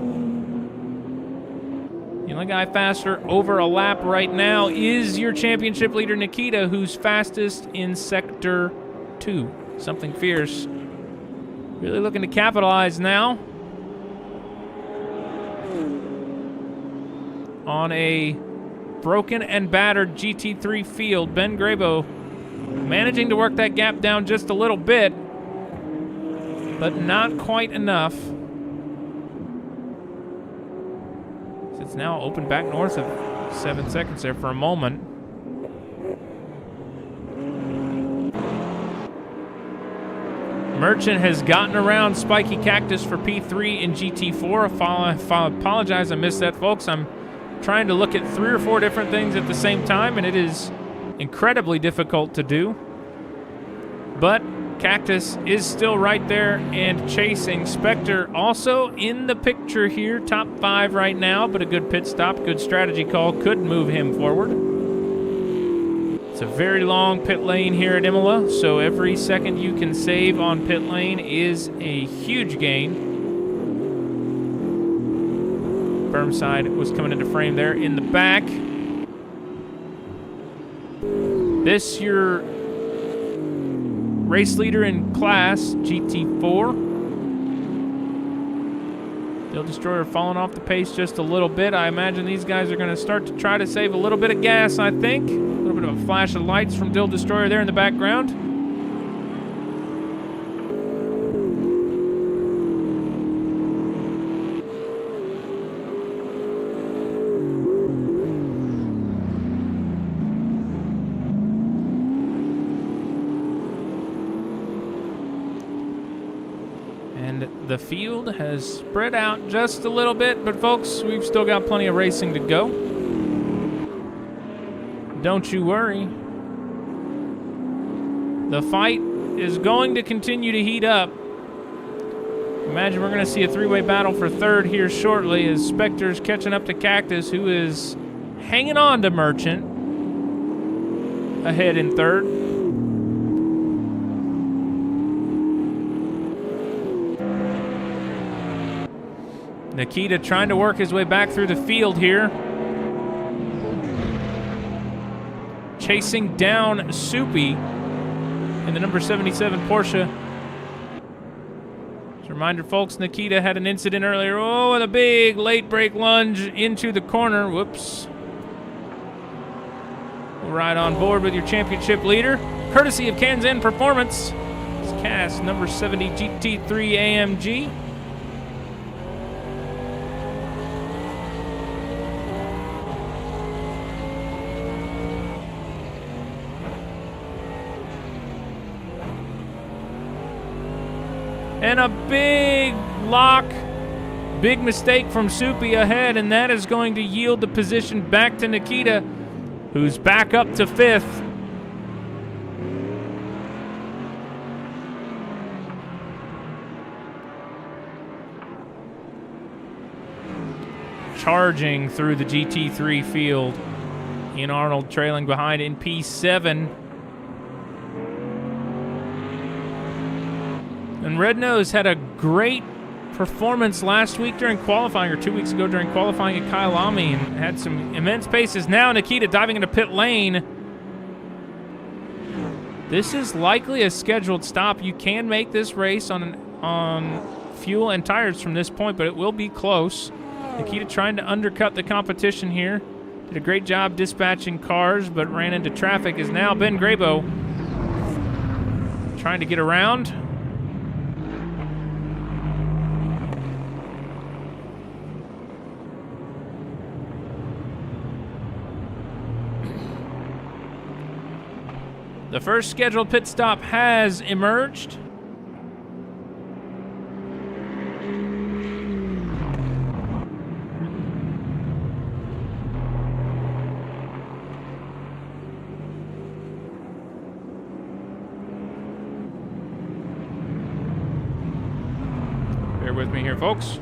The only guy faster over a lap right now is your championship leader, Nikita, who's fastest in Sector 2. Something fierce. Really looking to capitalize now on a broken and battered GT3 field. Ben Grabo managing to work that gap down just a little bit, but not quite enough. It's now open back north of 7 seconds there for a moment. Merchant has gotten around Spiky Cactus for P3 in GT4. I apologize, I missed that, folks. I'm trying to look at 3 or 4 different things at the same time, and it is incredibly difficult to do. But Cactus is still right there and chasing. Spectre also in the picture here, top 5 right now, but a good pit stop, good strategy call, could move him forward. It's a very long pit lane here at Imola, so every second you can save on pit lane is a huge gain. Burnside was coming into frame there in the back. This your race leader in class, GT4. Dill Destroyer falling off the pace just a little bit. I imagine these guys are going to start to try to save a little bit of gas, I think. A little bit of a flash of lights from Dill Destroyer there in the background. The field has spread out just a little bit, but folks, we've still got plenty of racing to go. Don't you worry. The fight is going to continue to heat up. Imagine we're going to see a three-way battle for third here shortly as Spectre's catching up to Cactus, who is hanging on to Merchant ahead in third. Nikita trying to work his way back through the field here. Chasing down Soupy in the number 77 Porsche. Just a reminder, folks, Nikita had an incident earlier. Oh, and a big late break lunge into the corner. Whoops. We'll ride on board with your championship leader, courtesy of Kansan Performance. It's Cass number 70 GT3 AMG. And a big lock, big mistake from Soupy ahead, and that is going to yield the position back to Nikita, who's back up to 5th. Charging through the GT3 field. Ian Arnold trailing behind in P7. And Red Nose had a great performance last week during qualifying, or 2 weeks ago during qualifying at Kyalami, and had some immense paces. Now Nikita diving into pit lane. This is likely a scheduled stop. You can make this race on fuel and tires from this point, but it will be close. Nikita trying to undercut the competition here. Did a great job dispatching cars, but ran into traffic. Is now Ben Grabo trying to get around. The first scheduled pit stop has emerged. Bear with me here, folks.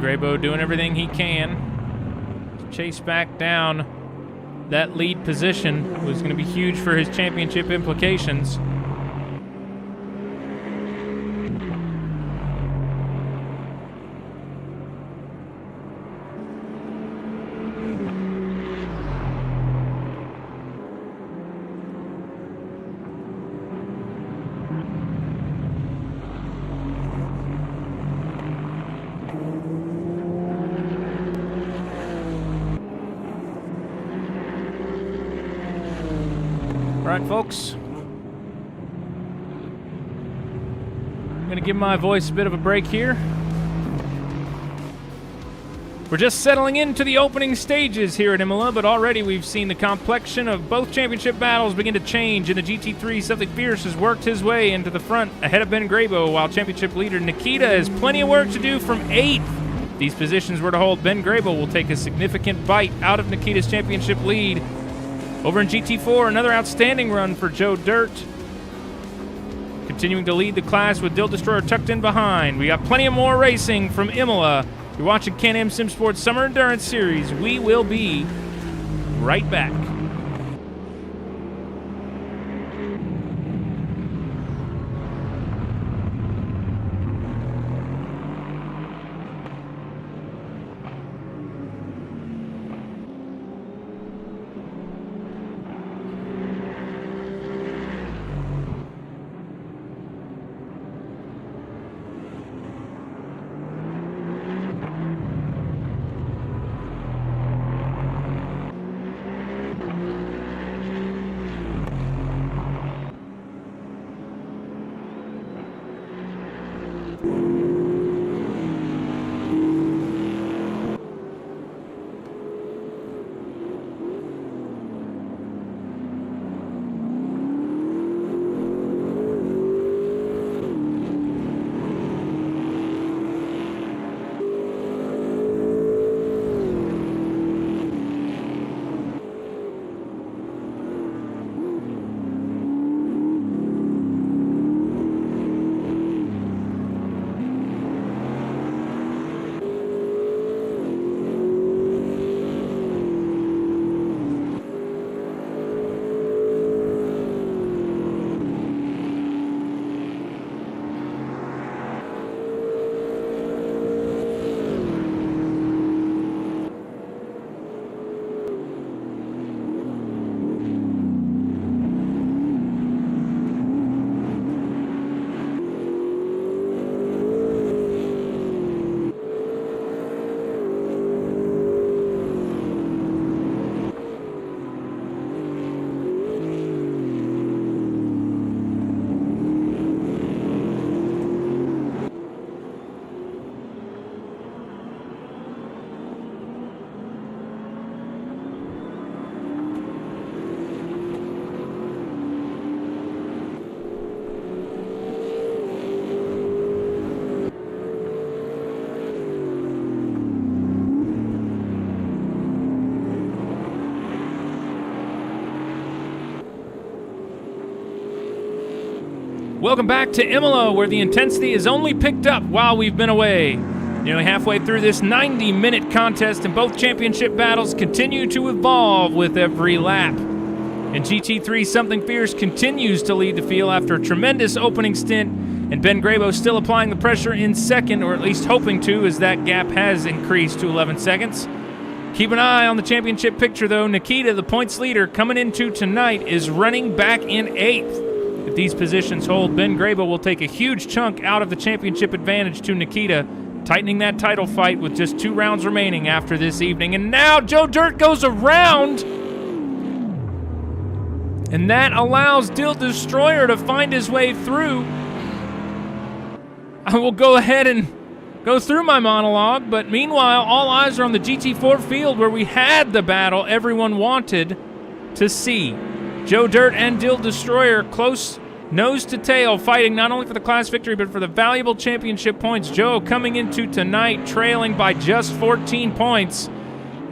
Grabo doing everything he can to chase back down that lead position. Was going to be huge for his championship implications. All right, folks, going to give my voice a bit of a break here. We're just settling into the opening stages here at Imola, but already we've seen the complexion of both championship battles begin to change. In the GT3, Something Fierce has worked his way into the front ahead of Ben Grabo, while championship leader Nikita has plenty of work to do from 8th. If these positions were to hold, Ben Grabo will take a significant bite out of Nikita's championship lead. Over in GT4, another outstanding run for Joe Dirt, continuing to lead the class with Dill Destroyer tucked in behind. We got plenty of more racing from Imola. You're watching Can-Am SimSport Summer Endurance Series. We will be right back. Welcome back to Imola, where the intensity has only picked up while we've been away. Nearly halfway through this 90-minute contest, and both championship battles continue to evolve with every lap. In GT3, Something Fierce continues to lead the field after a tremendous opening stint, and Ben Grabo still applying the pressure in second, or at least hoping to, as that gap has increased to 11 seconds. Keep an eye on the championship picture, though. Nikita, the points leader, coming into tonight, is running back in 8th. If these positions hold, Ben Grabo will take a huge chunk out of the championship advantage to Nikita, tightening that title fight with just 2 rounds remaining after this evening. And now Joe Dirt goes around, and that allows Dill Destroyer to find his way through. I will go ahead and go through my monologue, but meanwhile, all eyes are on the GT4 field, where we had the battle everyone wanted to see. Joe Dirt and Dill Destroyer close nose to tail, fighting not only for the class victory but for the valuable championship points. Joe coming into tonight trailing by just 14 points.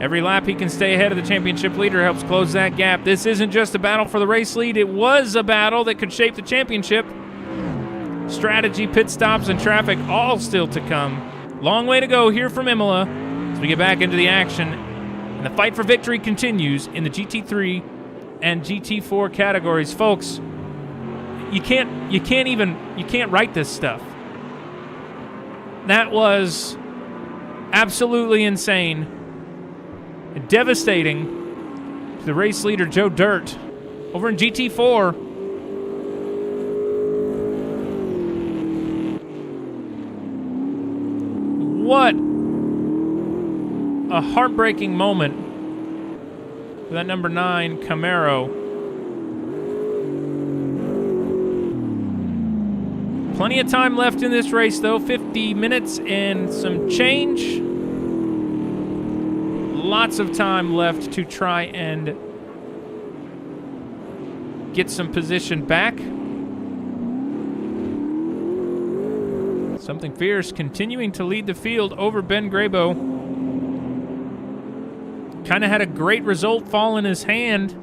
Every lap he can stay ahead of the championship leader helps close that gap. This isn't just a battle for the race lead, it was a battle that could shape the championship. Strategy, pit stops, and traffic all still to come. Long way to go here from Imola as we get back into the action. And the fight for victory continues in the GT3 and GT4 categories. Folks, you can't write this stuff. That was absolutely insane and devastating to the race leader Joe Dirt. Over in GT4, what a heartbreaking moment for that number 9 Camaro. Plenty of time left in this race, though. 50 minutes and some change. Lots of time left to try and get some position back. Something Fierce continuing to lead the field over Ben Grabo. Kind of had a great result fall in his hand.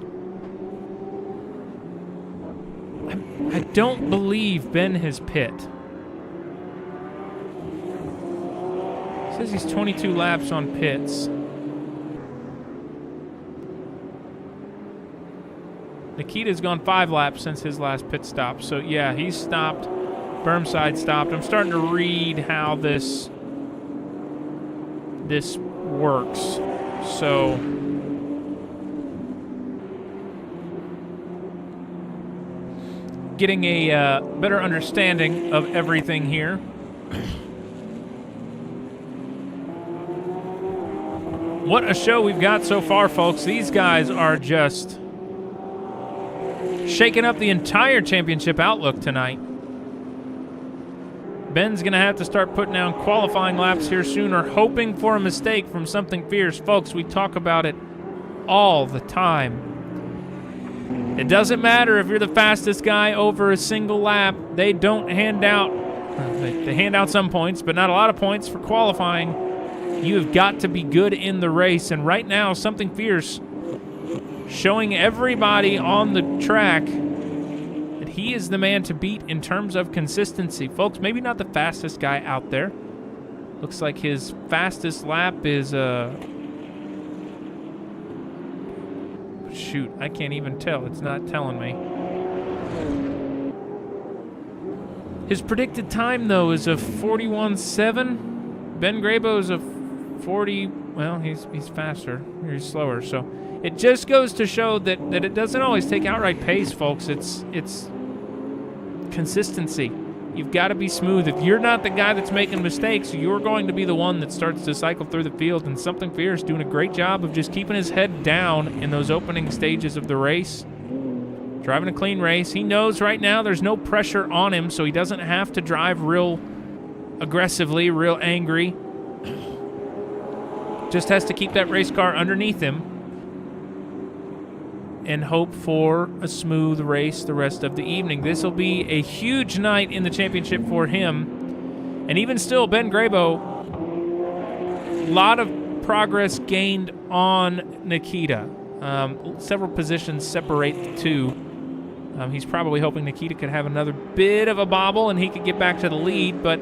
I don't believe Ben has pit. Says he's 22 laps on pits. Nikita's gone 5 laps since his last pit stop. So, yeah, he's stopped. Bermside stopped. I'm starting to read how this works. So, getting a better understanding of everything here. What a show we've got so far, folks. These guys are just shaking up the entire championship outlook tonight. Ben's going to have to start putting down qualifying laps here soon, or hoping for a mistake from Something Fierce. Folks, we talk about it all the time. It doesn't matter if you're the fastest guy over a single lap. They don't hand out, they hand out some points, but not a lot of points for qualifying. You have got to be good in the race, and right now, Something Fierce showing everybody on the track that he is the man to beat in terms of consistency. Folks, maybe not the fastest guy out there. Looks like his fastest lap is, shoot, I can't even tell. It's not telling me. His predicted time, though, is a 41.7. Ben Grabo is a 40, well, he's faster. He's slower, so it just goes to show that it doesn't always take outright pace, folks. It's consistency. You've got to be smooth. If you're not the guy that's making mistakes, you're going to be the one that starts to cycle through the field, and Something Fierce doing a great job of just keeping his head down in those opening stages of the race. Driving a clean race. He knows right now there's no pressure on him, so he doesn't have to drive real aggressively, real angry. Just has to keep that race car underneath him and hope for a smooth race the rest of the evening. This will be a huge night in the championship for him. And even still, Ben Grabo, a lot of progress gained on Nikita. Several positions separate the two. He's probably hoping Nikita could have another bit of a bobble and he could get back to the lead, but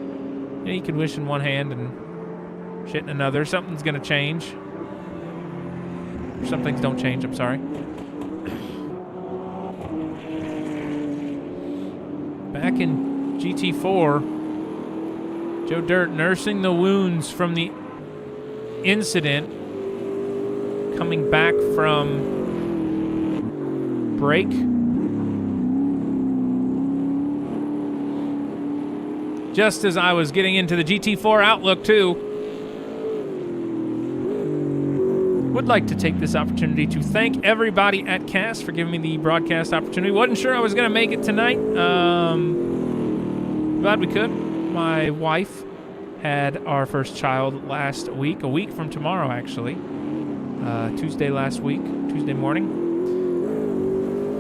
he could wish in one hand and shit in another. Something's going to change. Some things don't change, I'm sorry. Back in GT4, Joe Dirt nursing the wounds from the incident, coming back from break. Just as I was getting into the GT4 Outlook, too. Would like to take this opportunity to thank everybody at CAST for giving me the broadcast opportunity. Wasn't sure I was going to make it tonight. Glad we could. My wife had our first child last week, a week from tomorrow, actually. Tuesday last week, Tuesday morning.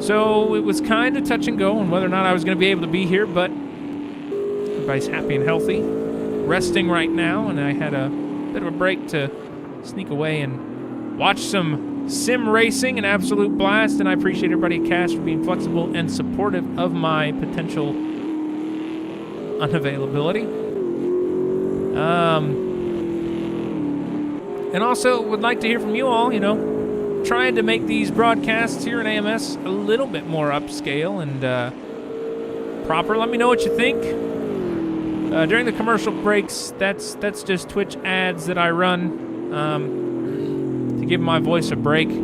So it was kind of touch and go on whether or not I was going to be able to be here, but everybody's happy and healthy. Resting right now, and I had a bit of a break to sneak away and watch some sim racing, an absolute blast, and I appreciate everybody at CAST for being flexible and supportive of my potential unavailability. And also would like to hear from you all, trying to make these broadcasts here in AMS a little bit more upscale and proper. Let me know what you think. During the commercial breaks, that's just Twitch ads that I run. To give my voice a break. Let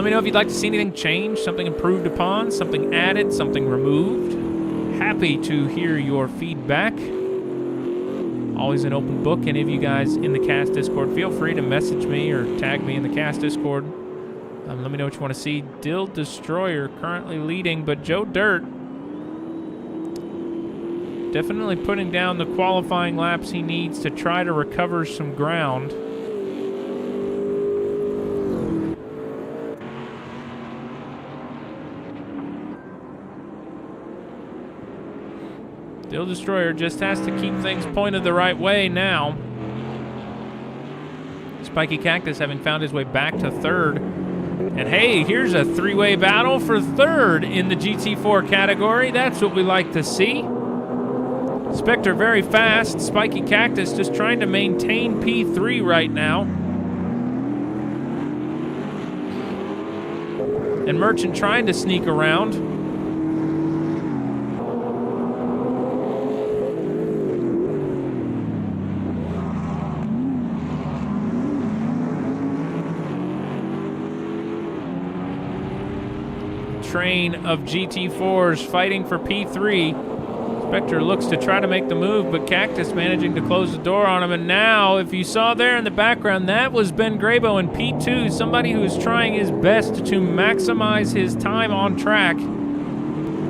me know if you'd like to see anything changed, something improved upon, something added, something removed. Happy to hear your feedback. Always an open book. Any of you guys in the CAST Discord, feel free to message me or tag me in the CAST Discord. Let me know what you want to see. Dill Destroyer currently leading, but Joe Dirt definitely putting down the qualifying laps he needs to try to recover some ground. Dill Destroyer just has to keep things pointed the right way now. Spiky Cactus having found his way back to third. And hey, here's a three-way battle for third in the GT4 category. That's what we like to see. Spectre very fast. Spiky Cactus just trying to maintain P3 right now. And Merchant trying to sneak around. Train of GT4s fighting for P3. Spectre looks to try to make the move, but Cactus managing to close the door on him. And now, if you saw there in the background, that was Ben Grabo in P2, somebody who is trying his best to maximize his time on track.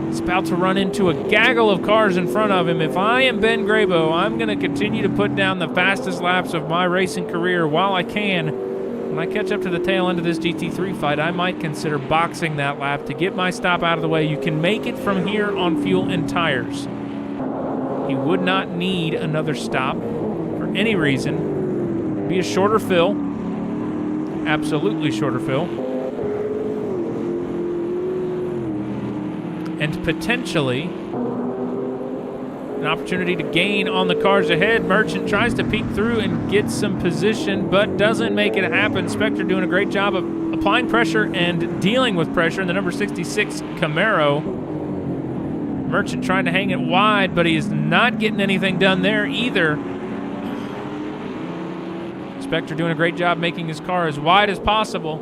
He's about to run into a gaggle of cars in front of him. If I am Ben Grabo, I'm going to continue to put down the fastest laps of my racing career while I can. When I catch up to the tail end of this GT3 fight, I might consider boxing that lap to get my stop out of the way. You can make it from here on fuel and tires. He would not need another stop for any reason. Be a shorter fill. Absolutely shorter fill. And potentially an opportunity to gain on the cars ahead. Merchant tries to peek through and get some position, but doesn't make it happen. Spectre doing a great job of applying pressure and dealing with pressure in the number 66 Camaro. Merchant trying to hang it wide, but he is not getting anything done there either. Spectre doing a great job making his car as wide as possible.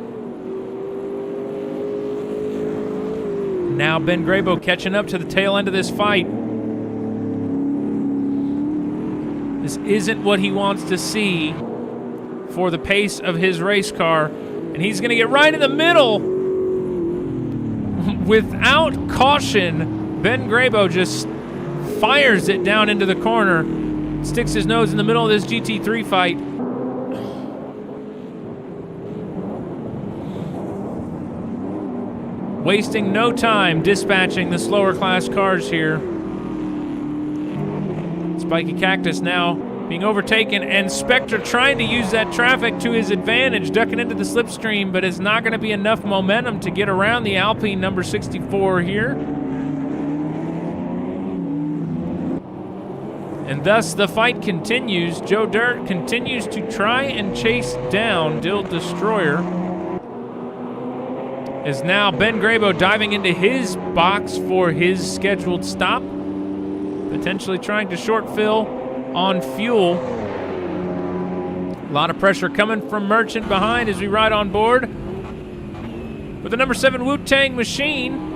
Now Ben Grabo catching up to the tail end of this fight. This isn't what he wants to see for the pace of his race car. And he's going to get right in the middle. Without caution, Ben Grabo just fires it down into the corner. Sticks his nose in the middle of this GT3 fight. Wasting no time dispatching the slower class cars here. Spiky Cactus now being overtaken, and Spectre trying to use that traffic to his advantage, ducking into the slipstream, but it's not going to be enough momentum to get around the Alpine number 64 here. And thus the fight continues. Joe Dirt continues to try and chase down Dill Destroyer. As now Ben Grabo diving into his box for his scheduled stop. Potentially trying to short fill on fuel. A lot of pressure coming from Merchant behind as we ride on board with the number 7 Wu-Tang Machine.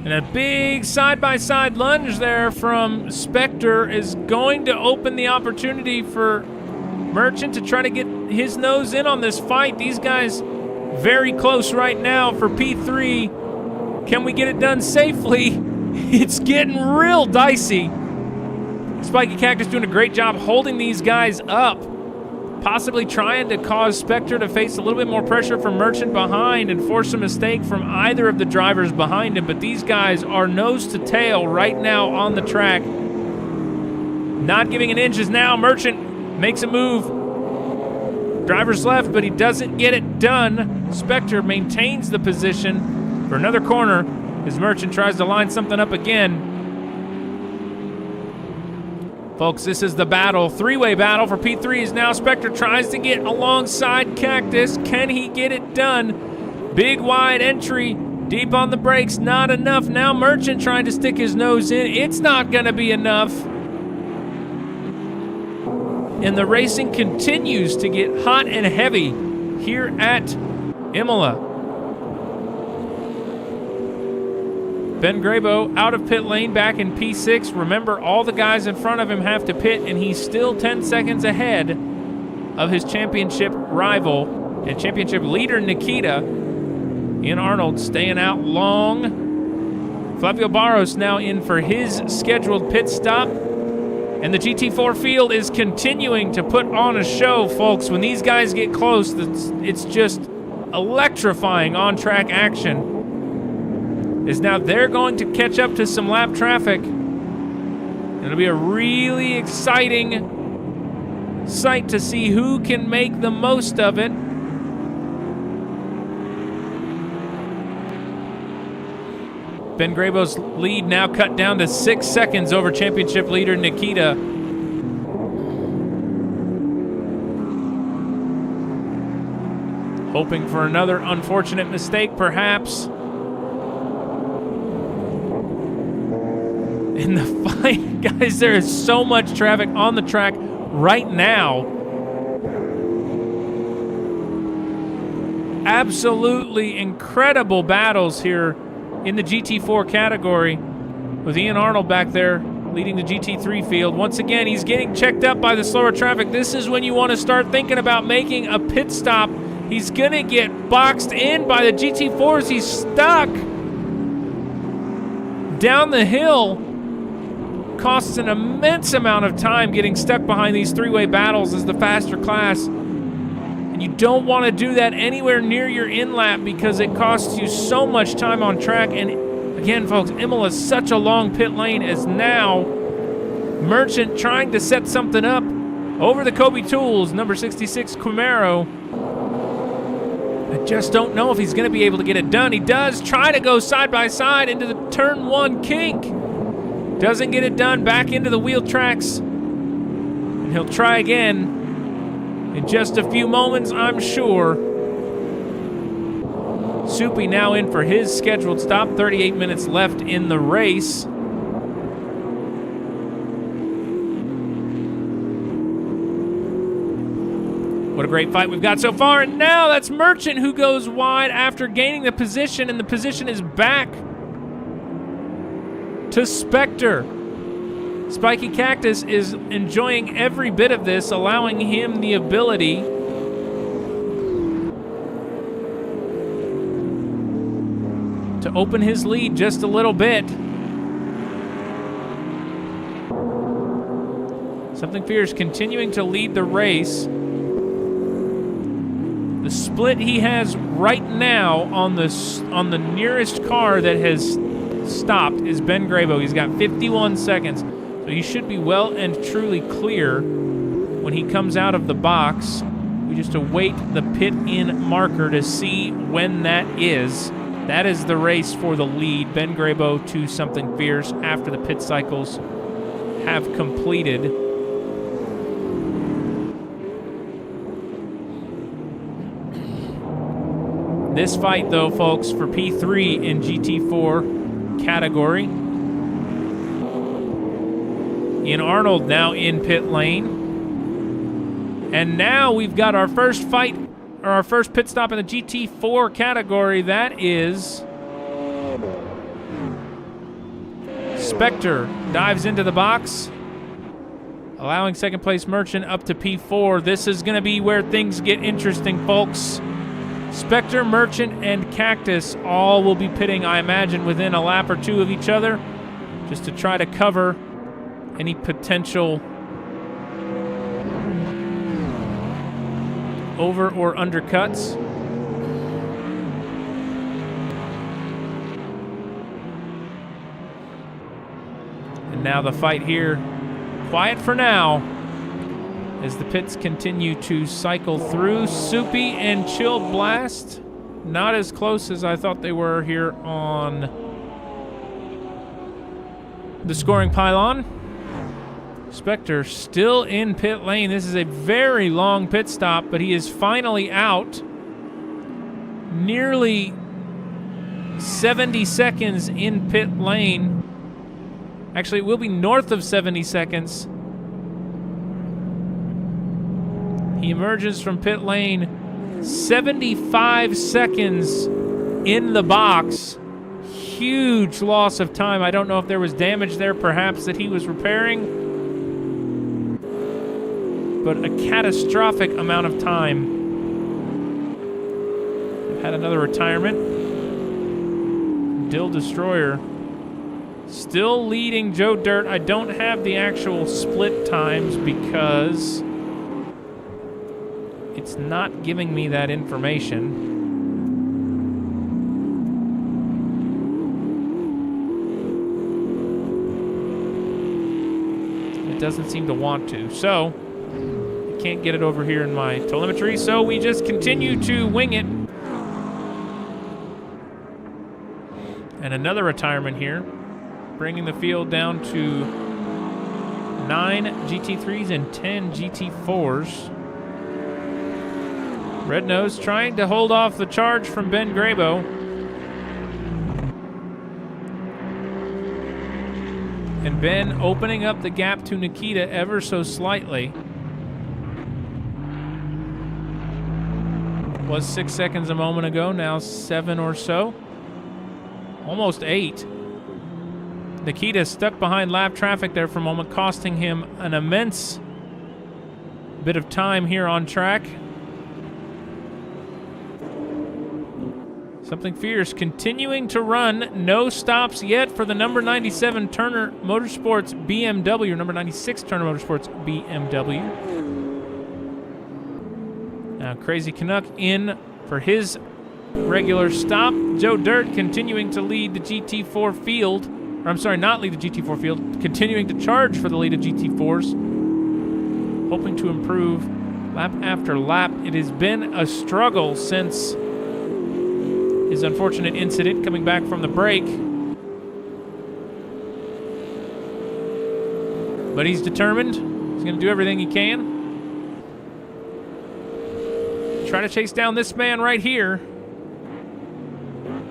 And a big side-by-side lunge there from Spectre is going to open the opportunity for Merchant to try to get his nose in on this fight. These guys very close right now for P3. Can we get it done safely? It's getting real dicey. Spiky Cactus doing a great job holding these guys up. Possibly trying to cause Spectre to face a little bit more pressure from Merchant behind and force a mistake from either of the drivers behind him. But these guys are nose to tail right now on the track. Not giving an inch as now Merchant makes a move. Driver's left, but he doesn't get it done. Spectre maintains the position for another corner as Merchant tries to line something up again. Folks, this is the battle, three-way battle for P3 as now Spectre tries to get alongside Cactus. Can he get it done? Big wide entry, deep on the brakes, not enough. Now Merchant trying to stick his nose in. It's not going to be enough. And the racing continues to get hot and heavy here at Imola. Ben Grabo out of pit lane back in P6. Remember, all the guys in front of him have to pit, and he's still 10 seconds ahead of his championship rival and championship leader, Nikita. Ian Arnold staying out long. Flavio Barros now in for his scheduled pit stop. And the GT4 field is continuing to put on a show, folks. When these guys get close, it's just electrifying on-track action. Is now they're going to catch up to some lap traffic. It'll be a really exciting sight to see who can make the most of it. Ben Grabo's lead now cut down to 6 seconds over championship leader Nikita. Hoping for another unfortunate mistake, perhaps. In the fight, guys, there is so much traffic on the track right now. Absolutely incredible battles here in the GT4 category with Ian Arnold back there leading the GT3 field. Once again, he's getting checked up by the slower traffic. This is when you want to start thinking about making a pit stop. He's going to get boxed in by the GT4s. He's stuck down the hill. Costs an immense amount of time getting stuck behind these three-way battles as the faster class. And you don't want to do that anywhere near your in-lap because it costs you so much time on track. And again, folks, Imola is such a long pit lane as now Merchant trying to set something up over the Kobe Tools, number 66 Camaro. I just don't know if he's going to be able to get it done. He does try to go side by side into the turn one kink. Doesn't get it done, back into the wheel tracks. And he'll try again in just a few moments, I'm sure. Soupy now in for his scheduled stop. 38 minutes left in the race. What a great fight we've got so far. And now that's Merchant who goes wide after gaining the position, and the position is back to Spectre. Spiky Cactus is enjoying every bit of this, allowing him the ability to open his lead just a little bit. Something Fierce continuing to lead the race. The split he has right now on the nearest car that has stopped is Ben Grabo. He's got 51 seconds, so he should be well and truly clear when he comes out of the box. We just await the pit-in marker to see when that is. That is the race for the lead. Ben Grabo to Something Fierce after the pit cycles have completed. This fight, though, folks, for P3 in GT4 category. Ian Arnold now in pit lane. And now we've got our first fight, or our first pit stop in the GT4 category. That is Spectre dives into the box, allowing second place Merchant up to P4. This is going to be where things get interesting, folks. Spectre, Merchant, and Cactus all will be pitting, I imagine, within a lap or two of each other, just to try to cover any potential over or undercuts. And now the fight here, quiet for now, as the pits continue to cycle through. Soupy and Chilled Blast, not as close as I thought they were here on the scoring pylon. Spectre still in pit lane. This is a very long pit stop, but he is finally out. Nearly 70 seconds in pit lane. Actually, it will be north of 70 seconds. He emerges from pit lane 75 seconds in the box. Huge loss of time. I don't know if there was damage there, perhaps, that he was repairing. But a catastrophic amount of time. We've had another retirement. Dill Destroyer still leading Joe Dirt. I don't have the actual split times because it's not giving me that information. It doesn't seem to want to. So, I can't get it over here in my telemetry, so we just continue to wing it. And another retirement here, bringing the field down to 9 GT3s and 10 GT4s. Red Nose trying to hold off the charge from Ben Grabo. And Ben opening up the gap to Nikita ever so slightly. Was 6 seconds a moment ago, now 7 or so. Almost 8. Nikita stuck behind lap traffic there for a moment, costing him an immense bit of time here on track. Something Fierce continuing to run. No stops yet for the number 97 Turner Motorsports BMW, number 96 Turner Motorsports BMW. Now Crazy Canuck in for his regular stop. Joe Dirt continuing to lead the GT4 field. Or I'm sorry, not lead the GT4 field. Continuing to charge for the lead of GT4s. Hoping to improve lap after lap. It has been a struggle since his unfortunate incident coming back from the break. But he's determined. He's going to do everything he can. Try to chase down this man right here.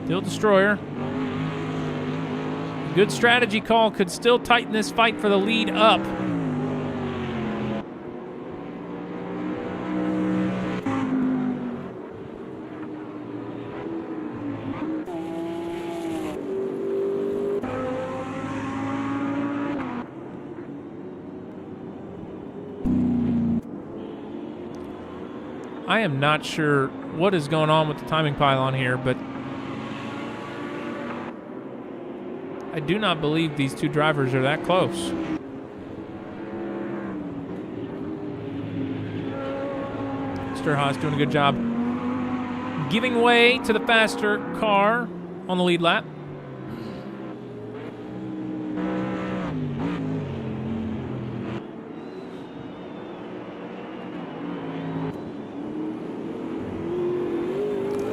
Dill Destroyer. Good strategy call. Could still tighten this fight for the lead up. I am not sure what is going on with the timing pylon here, but I do not believe these two drivers are that close. Mr. Haas doing a good job giving way to the faster car on the lead lap.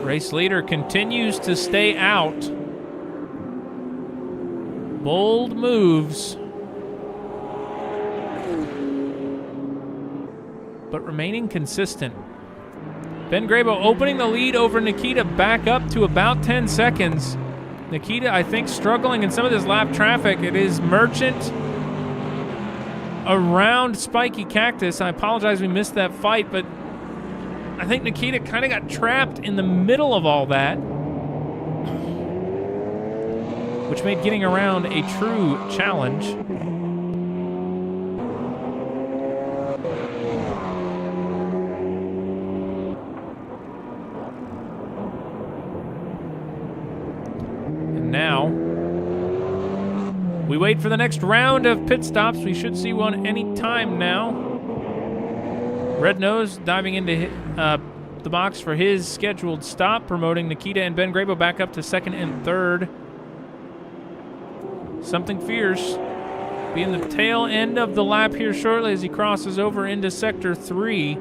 Race leader continues to stay out. Bold moves. But remaining consistent. Ben Grabo opening the lead over Nikita back up to about 10 seconds. Nikita, I think, struggling in some of this lap traffic. It is Merchant around Spiky Cactus. I apologize we missed that fight, but I think Nikita kind of got trapped in the middle of all that, which made getting around a true challenge. And now we wait for the next round of pit stops. We should see one any time now. Red Nose diving into the box for his scheduled stop, promoting Nikita and Ben Grabo back up to second and third. Something Fierce be in the tail end of the lap here shortly as he crosses over into Sector 3.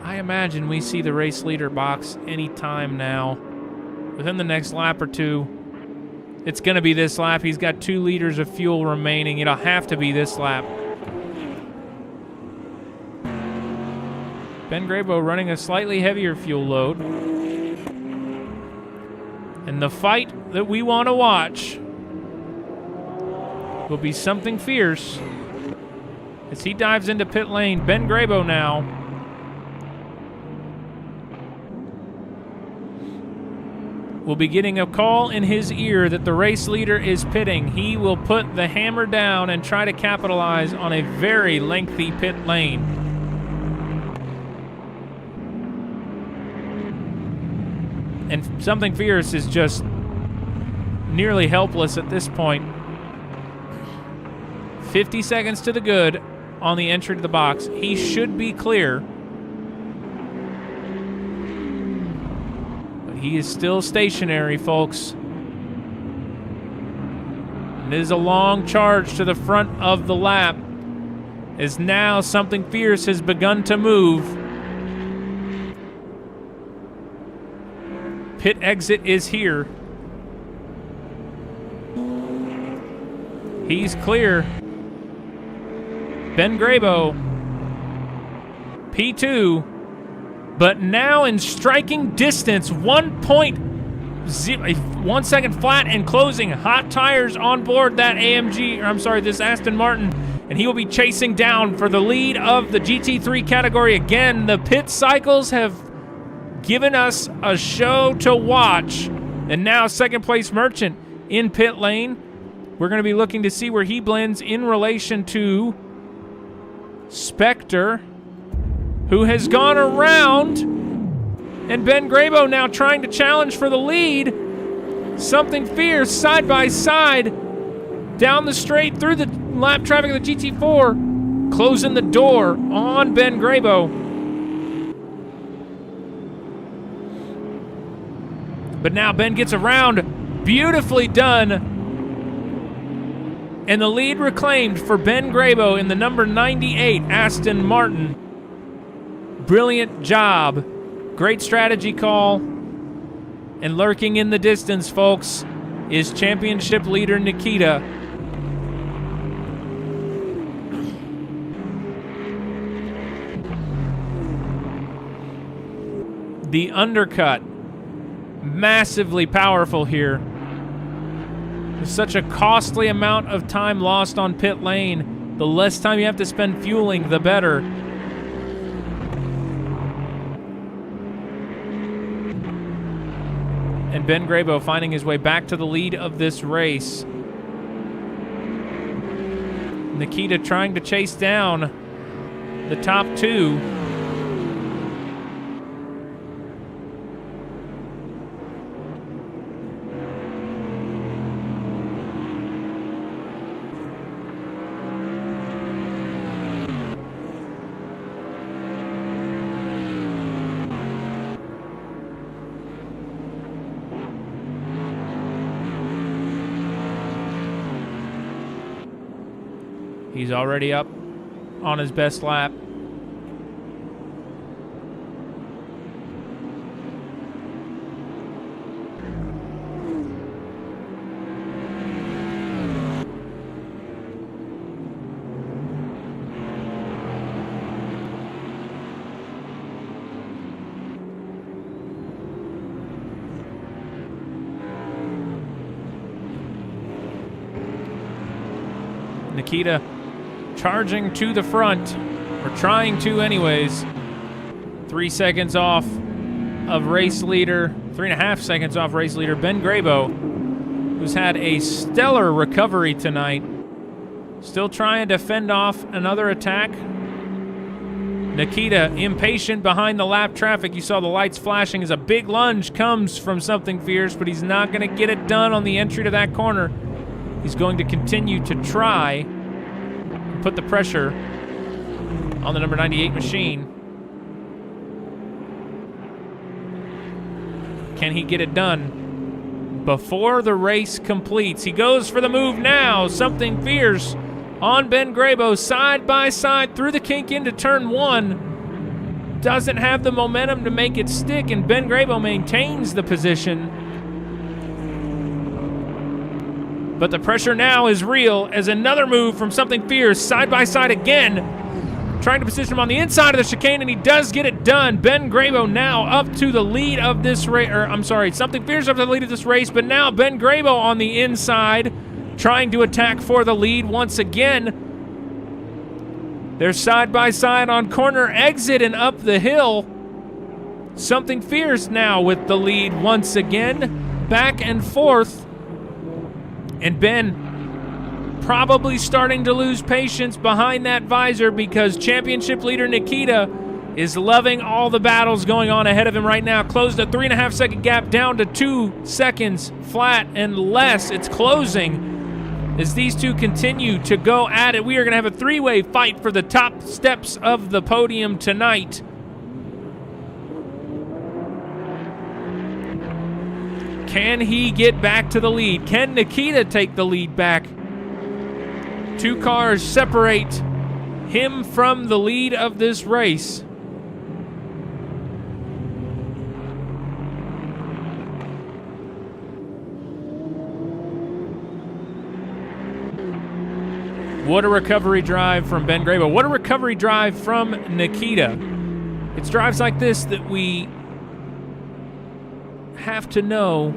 I imagine we see the race leader box anytime now. Within the next lap or two. It's going to be this lap. He's got 2 liters of fuel remaining. It'll have to be this lap. Ben Grabo running a slightly heavier fuel load. And the fight that we want to watch will be Something Fierce as he dives into pit lane. Ben Grabo now. Will be getting a call in his ear that the race leader is pitting. He will put the hammer down and try to capitalize on a very lengthy pit lane. And Something Fierce is just nearly helpless at this point. 50 seconds to the good on the entry to the box. He should be clear. But he is still stationary, folks. And it is a long charge to the front of the lap, as now Something Fierce has begun to move. Pit exit is here. He's clear. Ben Grabo, P2, but now in striking distance, 1 second flat and closing. Hot tires on board that this Aston Martin, and he will be chasing down for the lead of the GT3 category. Again, the pit cycles have given us a show to watch, and now second place Merchant in pit lane. We're going to be looking to see where he blends in relation to Spectre, who has gone around, and Ben Grabo now trying to challenge for the lead. Something Fierce side by side down the straight through the lap traffic of the GT4, closing the door on Ben Grabo. But now Ben gets around, beautifully done, and the lead reclaimed for Ben Grabo in the number 98 Aston Martin. Brilliant job. Great strategy call. And lurking in the distance, folks, is championship leader Nikita. The undercut. Massively powerful here. There's such a costly amount of time lost on pit lane. The less time you have to spend fueling, the better. And Ben Grabo finding his way back to the lead of this race. Nikita trying to chase down the top two. He's already up on his best lap. Nikita charging to the front, or trying to anyways. 3 seconds off of race leader, 3.5 seconds off race leader Ben Grabo, who's had a stellar recovery tonight. Still trying to fend off another attack. Nikita impatient behind the lap traffic. You saw the lights flashing as a big lunge comes from Something Fierce, but he's not going to get it done on the entry to that corner. He's going to continue to try put the pressure on the number 98 machine. Can he get it done before the race completes? He goes for the move now. Something Fierce on Ben Grabo, side by side through the kink into turn one. Doesn't have the momentum to make it stick, and Ben Grabo maintains the position. But the pressure now is real as another move from Something Fierce, side by side again, trying to position him on the inside of the chicane, and he does get it done. Ben Grabo now up to the lead of this race, Something Fierce up to the lead of this race, but now Ben Grabo on the inside, trying to attack for the lead once again. They're side by side on corner exit and up the hill. Something Fierce now with the lead once again. Back and forth. And Ben probably starting to lose patience behind that visor because championship leader Nikita is loving all the battles going on ahead of him right now. Closed a 3.5 second gap down to 2 seconds flat and less. It's closing as these two continue to go at it. We are going to have a three-way fight for the top steps of the podium tonight. Can he get back to the lead? Can Nikita take the lead back? 2 cars separate him from the lead of this race. What a recovery drive from Ben Grabo. What a recovery drive from Nikita. It's drives like this that we have to know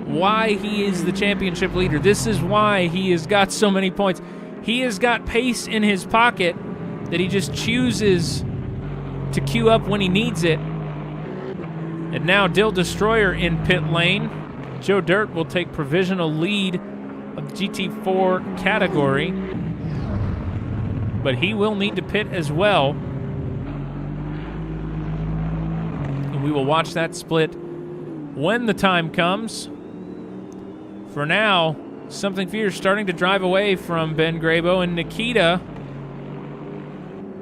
why he is the championship leader. This is why he has got so many points. He has got pace in his pocket that he just chooses to queue up when he needs it. And now Dill Destroyer in pit lane. Joe Dirt will take provisional lead of the GT4 category, but he will need to pit as well. And we will watch that split when the time comes. For now, Something Fierce starting to drive away from Ben Grabo, and Nikita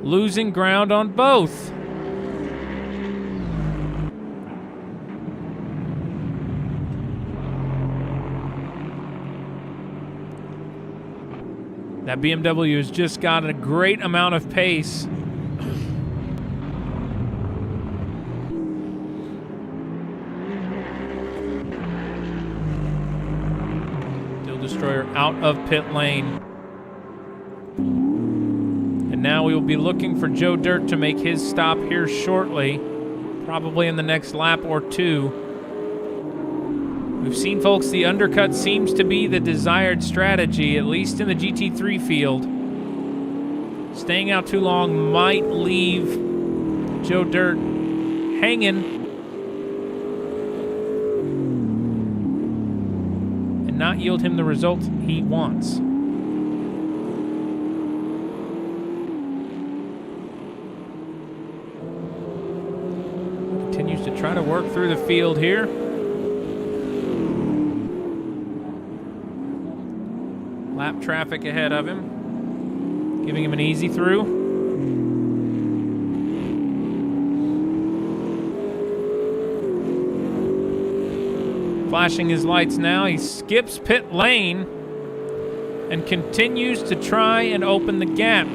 losing ground on both. That BMW has just got a great amount of pace. Dill Destroyer out of pit lane. And now we will be looking for Joe Dirt to make his stop here shortly, probably in the next lap or two. We've seen, folks, the undercut seems to be the desired strategy, at least in the GT3 field. Staying out too long might leave Joe Dirt hanging and not yield him the result he wants. Continues to try to work through the field here. Lap traffic ahead of him, giving him an easy through. Flashing his lights now, he skips pit lane and continues to try and open the gap.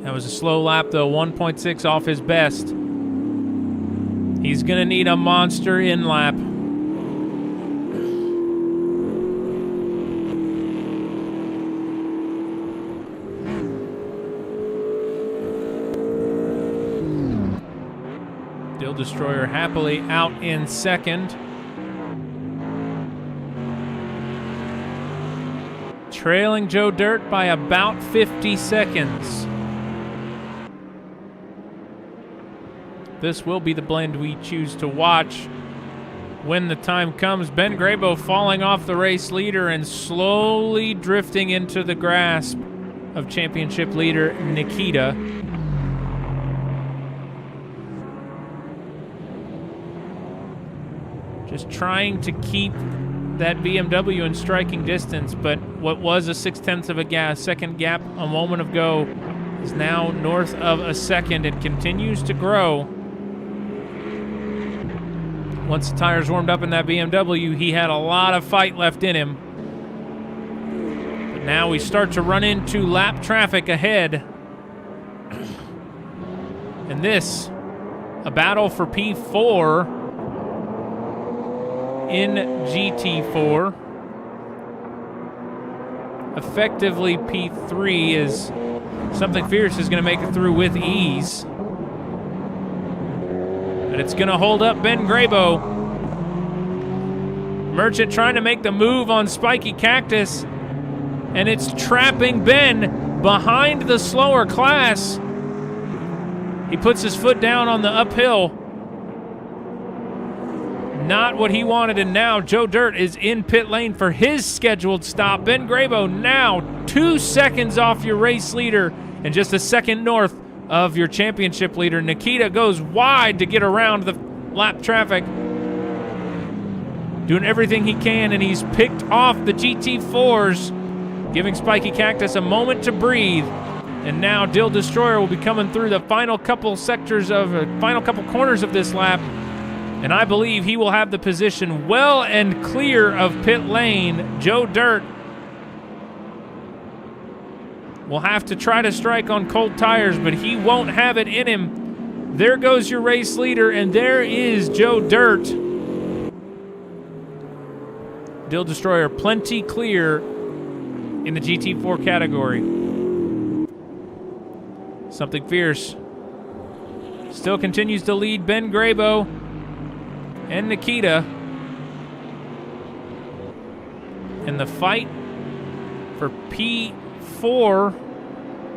That was a slow lap though, 1.6 off his best. He's going to need a monster in-lap. Dill Destroyer happily out in second. Trailing Joe Dirt by about 50 seconds. This will be the blend we choose to watch when the time comes. Ben Grabo falling off the race leader and slowly drifting into the grasp of championship leader Nikita. Just trying to keep that BMW in striking distance, but what was a 0.6 of a second gap a moment ago is now north of a second and continues to grow. Once the tires warmed up in that BMW, he had a lot of fight left in him. But now we start to run into lap traffic ahead. And this, a battle for P4 in GT4. Effectively, P3 is Something Fierce is going to make it through with ease. And it's going to hold up Ben Grabo. Merchant trying to make the move on Spiky Cactus, and it's trapping Ben behind the slower class. He puts his foot down on the uphill. Not what he wanted, and now Joe Dirt is in pit lane for his scheduled stop. Ben Grabo now 2 seconds off your race leader and just a second north of your championship leader. Nikita goes wide to get around the lap traffic. Doing everything he can, and he's picked off the GT4s, giving Spiky Cactus a moment to breathe. And now Dill Destroyer will be coming through the final couple corners of this lap. And I believe he will have the position well and clear of pit lane. Joe Dirt will have to try to strike on cold tires, but he won't have it in him. There goes your race leader, and there is Joe Dirt. Dill Destroyer plenty clear in the GT4 category. Something Fierce still continues to lead Ben Grabo and Nikita. And the fight for P4,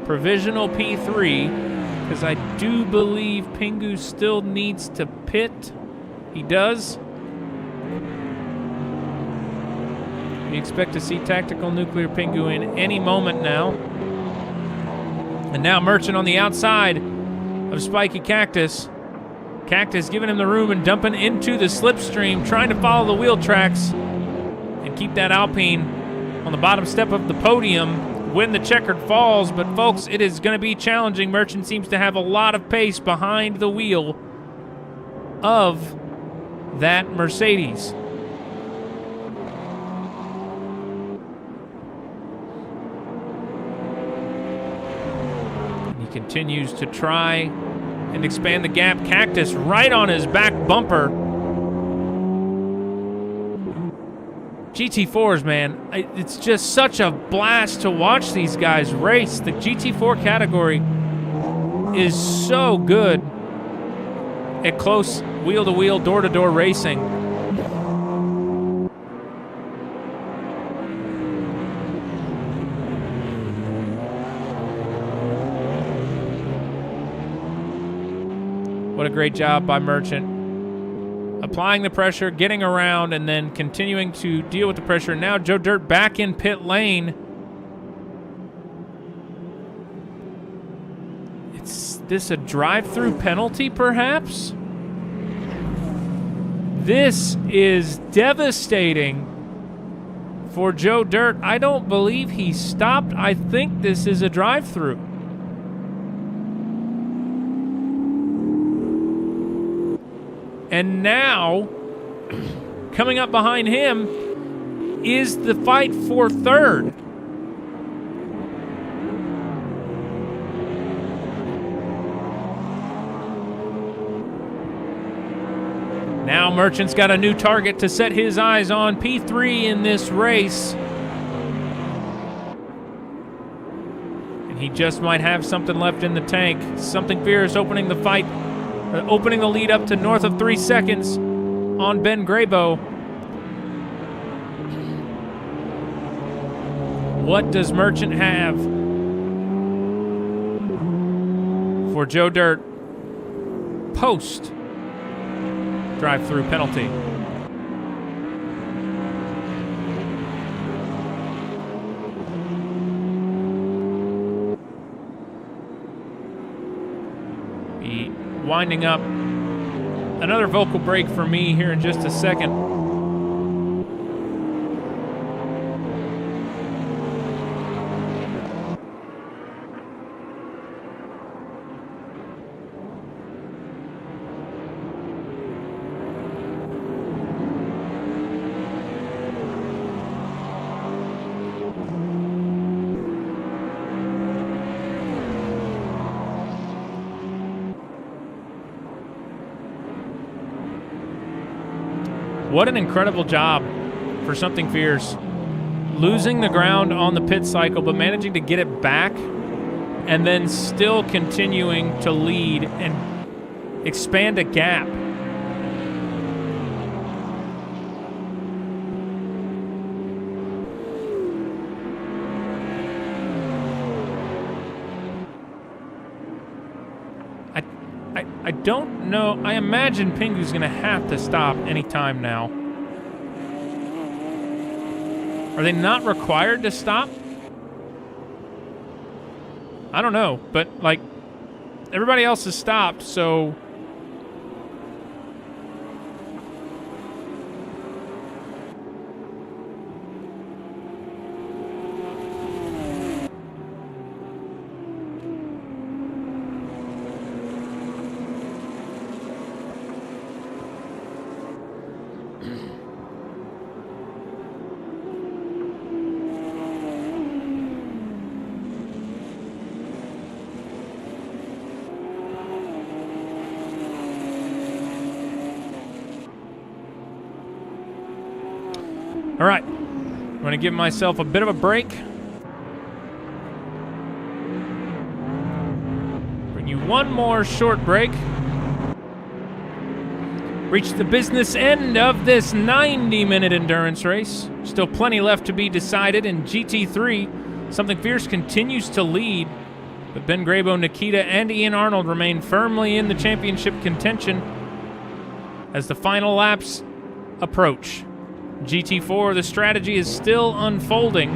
provisional P3, because I do believe Pingu still needs to pit. He does. We expect to see Tactical Nuclear Pingu in any moment now. And now Merchant on the outside of Spiky Cactus. Cactus giving him the room and dumping into the slipstream, trying to follow the wheel tracks and keep that Alpine on the bottom step of the podium, win the checkered falls. But folks, it is going to be challenging. Merchant seems to have a lot of pace behind the wheel of that Mercedes. He continues to try and expand the gap. Cactus right on his back bumper. GT4s, man, it's just such a blast to watch these guys race. The GT4 category is so good at close wheel-to-wheel, door-to-door racing. What a great job by Merchant. Applying the pressure, getting around, and then continuing to deal with the pressure. Now Joe Dirt back in pit lane. Is this a drive-through penalty, perhaps? This is devastating for Joe Dirt. I don't believe he stopped. I think this is a drive-through. And now, coming up behind him is the fight for third. Now Merchant's got a new target to set his eyes on, P3 in this race. And he just might have something left in the tank. Something Fierce opening the fight. Opening the lead up to north of 3 seconds on Ben Grabo. What does Merchant have for Joe Dirt post drive-through penalty? Winding up another vocal break for me here in just a second. What an incredible job for Something Fierce. Losing the ground on the pit cycle, but managing to get it back and then still continuing to lead and expand a gap. I don't know. I imagine Pingu's going to have to stop anytime now. Are they not required to stop? I don't know, but, like, everybody else has stopped, so... All right, I'm going to give myself a bit of a break. Bring you one more short break. Reach the business end of this 90-minute endurance race. Still plenty left to be decided in GT3. Something Fierce continues to lead, but Ben Grabo, Nikita, and Ian Arnold remain firmly in the championship contention as the final laps approach. GT4, the strategy is still unfolding.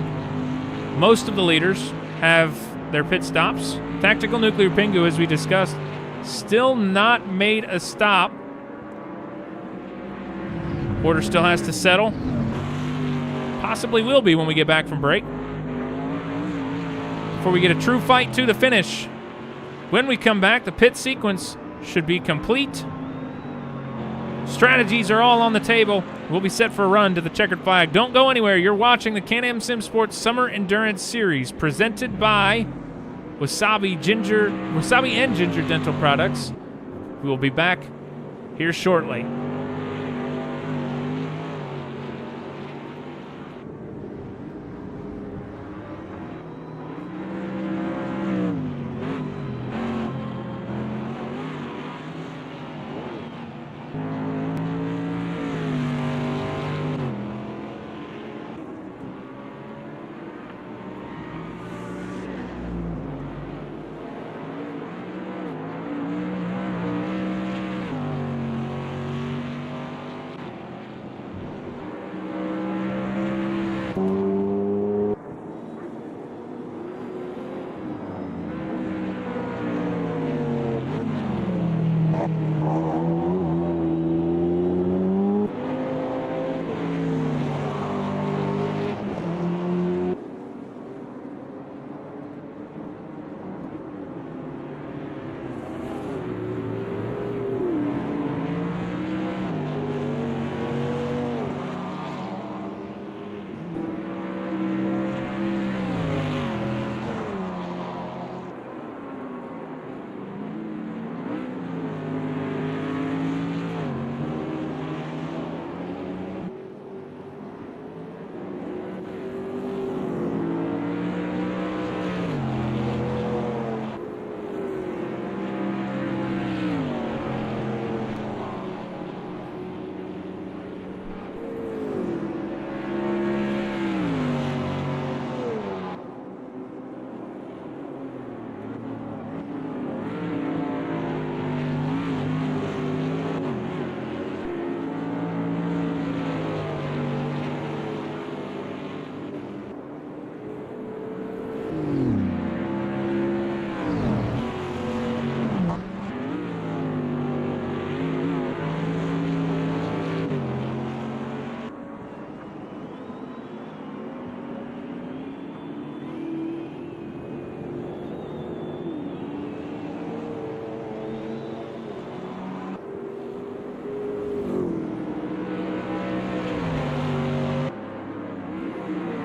Most of the leaders have their pit stops. Tactical Nuclear Pingu, as we discussed, still not made a stop. Order still has to settle. Possibly will be when we get back from break. Before we get a true fight to the finish. When we come back, the pit sequence should be complete. Strategies are all on the table. We'll be set for a run to the checkered flag. Don't go anywhere. You're watching the Can-Am SimSport Summer Endurance Series presented by Wasabi and Ginger Dental Products. We will be back here shortly.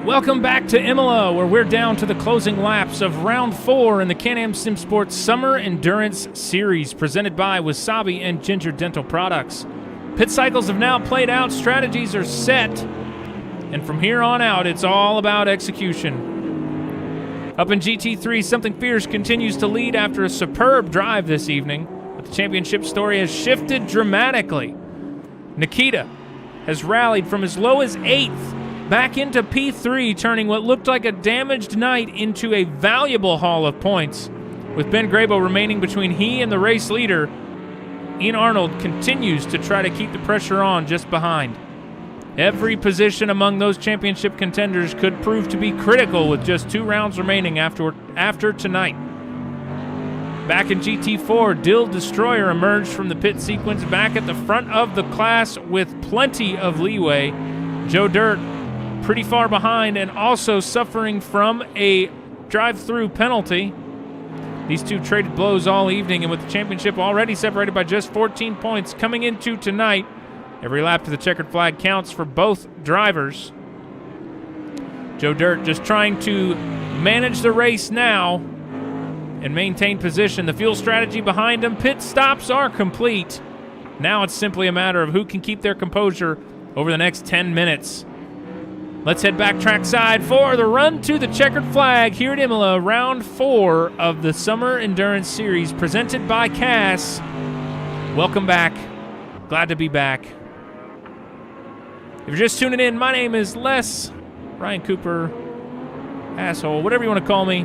Welcome back to Imola, where we're down to the closing laps of round 4 in the Can-Am SimSport Summer Endurance Series, presented by Wasabi and Ginger Dental Products. Pit cycles have now played out, strategies are set, and from here on out, it's all about execution. Up in GT3, Something Fierce continues to lead after a superb drive this evening, but the championship story has shifted dramatically. Nikita has rallied from as low as 8th back into P3, turning what looked like a damaged night into a valuable haul of points. With Ben Grabo remaining between he and the race leader, Ian Arnold continues to try to keep the pressure on just behind. Every position among those championship contenders could prove to be critical with just 2 rounds remaining after tonight. Back in GT4, Dill Destroyer emerged from the pit sequence back at the front of the class with plenty of leeway. Joe Dirt pretty far behind and also suffering from a drive-through penalty. These two traded blows all evening, and with the championship already separated by just 14 points coming into tonight, every lap to the checkered flag counts for both drivers. Joe Dirt just trying to manage the race now and maintain position. The fuel strategy behind him. Pit stops are complete. Now it's simply a matter of who can keep their composure over the next 10 minutes. Let's head back trackside for the run to the checkered flag here at Imola, round 4 of the Summer Endurance Series presented by Cass. Welcome back. Glad to be back. If you're just tuning in, my name is Les, Ryan Cooper, asshole, whatever you want to call me.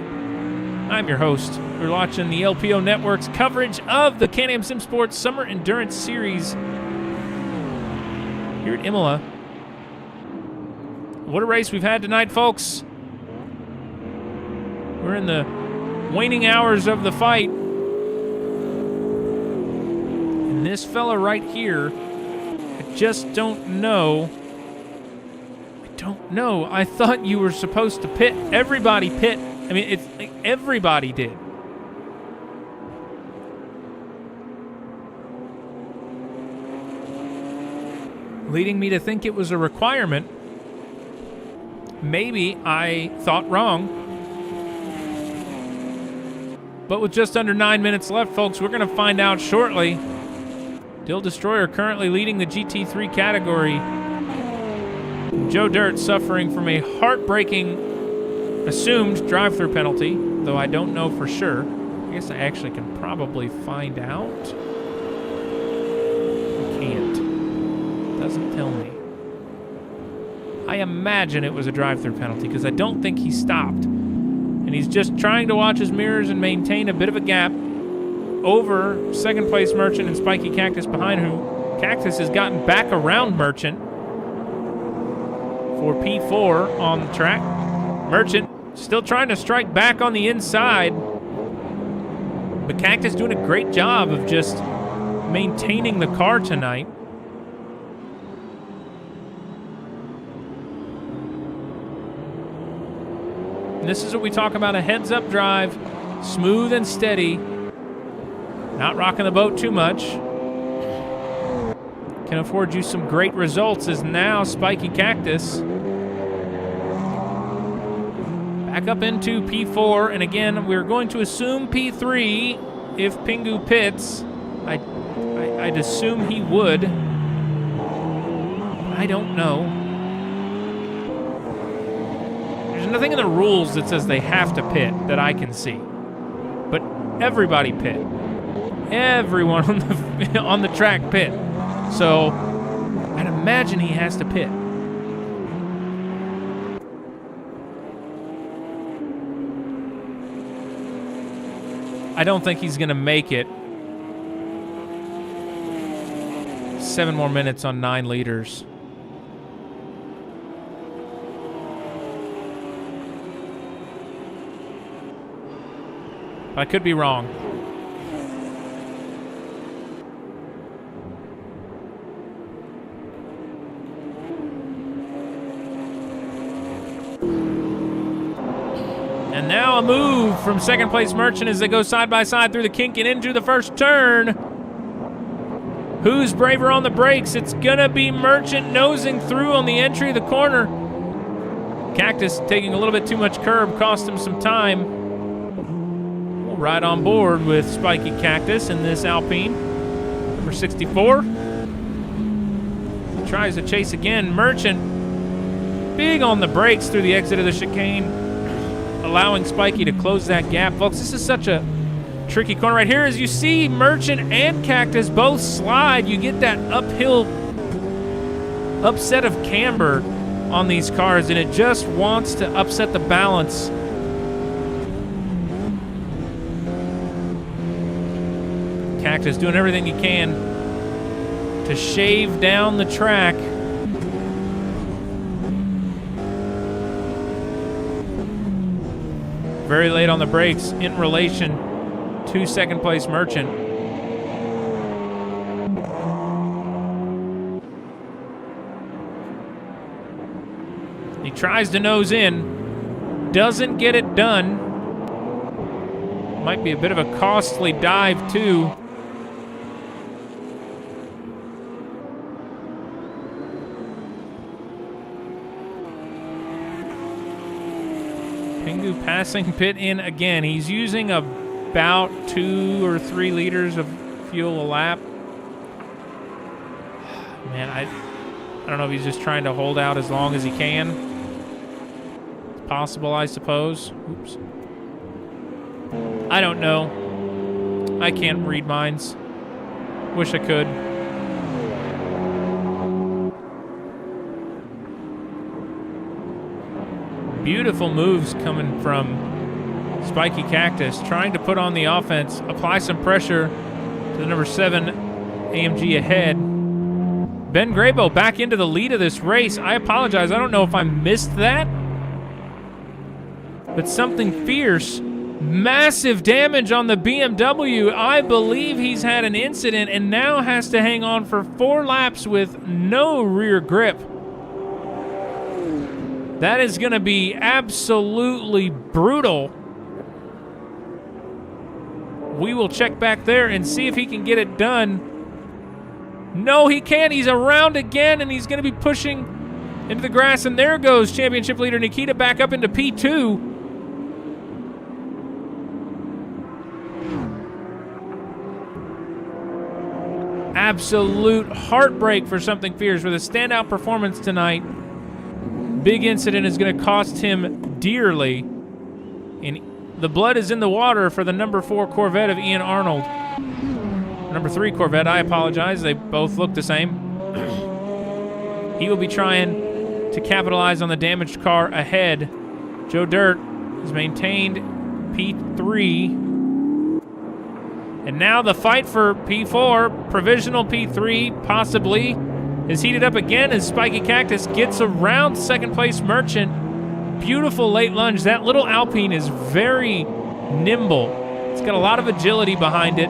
I'm your host. We're watching the LPO Network's coverage of the Can-Am SimSport Summer Endurance Series here at Imola. What a race we've had tonight, folks. We're in the waning hours of the fight. And this fella right here, I just don't know. I thought you were supposed to pit. Everybody pit. I mean, it's like everybody did. Leading me to think it was a requirement. Maybe I thought wrong. But with just under 9 minutes left, folks, we're going to find out shortly. Dill Destroyer currently leading the GT3 category. Joe Dirt suffering from a heartbreaking assumed drive-through penalty, though I don't know for sure. I guess I actually can probably find out. I can't. Doesn't tell me. I imagine it was a drive-through penalty because I don't think he stopped. And he's just trying to watch his mirrors and maintain a bit of a gap over second-place Merchant and Spiky Cactus behind, who Cactus has gotten back around Merchant for P4 on the track. Merchant still trying to strike back on the inside. But Cactus doing a great job of just maintaining the car tonight. And this is what we talk about, a heads-up drive, smooth and steady, not rocking the boat too much. Can afford you some great results as now Spiky Cactus back up into P4, and again, we're going to assume P3 if Pingu pits. I'd assume he would. I don't know. There's nothing in the rules that says they have to pit that I can see. But everybody pit. Everyone on the track pit. So I'd imagine he has to pit. I don't think he's going to make it. 7 more minutes on 9 liters. I could be wrong. And now a move from second place Merchant as they go side by side through the kink and into the first turn. Who's braver on the brakes? It's gonna be Merchant nosing through on the entry of the corner. Cactus taking a little bit too much curb, cost him some time. We'll ride on board with Spiky Cactus in this Alpine. Number 64. He tries to chase again. Merchant big on the brakes through the exit of the chicane, allowing Spiky to close that gap. Folks, this is such a tricky corner right here. As you see, Merchant and Cactus both slide. You get that uphill upset of camber on these cars, and it just wants to upset the balance. Cactus doing everything he can to shave down the track. Very late on the brakes in relation to second place Merchant. He tries to nose in, doesn't get it done. Might be a bit of a costly dive too. Pingu passing pit in again. He's using about 2 or 3 liters of fuel a lap. Man, I don't know if he's just trying to hold out as long as he can. It's possible, I suppose. Oops. I don't know. I can't read minds. Wish I could. Beautiful moves coming from Spiky Cactus, trying to put on the offense, apply some pressure to the number 7 AMG ahead. Ben Grabo back into the lead of this race. I apologize. I don't know if I missed that. But something fierce. Massive damage on the BMW. I believe he's had an incident and now has to hang on for 4 laps with no rear grip. That is going to be absolutely brutal. We will check back there and see if he can get it done. No, he can't. He's around again, and he's going to be pushing into the grass. And there goes championship leader Nikita back up into P2. Absolute heartbreak for Something Fierce with a standout performance tonight. Big incident is going to cost him dearly. And the blood is in the water for the number 4 Corvette of Ian Arnold. Number 3 Corvette, I apologize. They both look the same. He will be trying to capitalize on the damaged car ahead. Joe Dirt has maintained P3. And now the fight for P4, provisional P3, possibly, is heated up again as Spiky Cactus gets around second place Merchant. Beautiful late lunge. That little Alpine is very nimble. It's got a lot of agility behind it,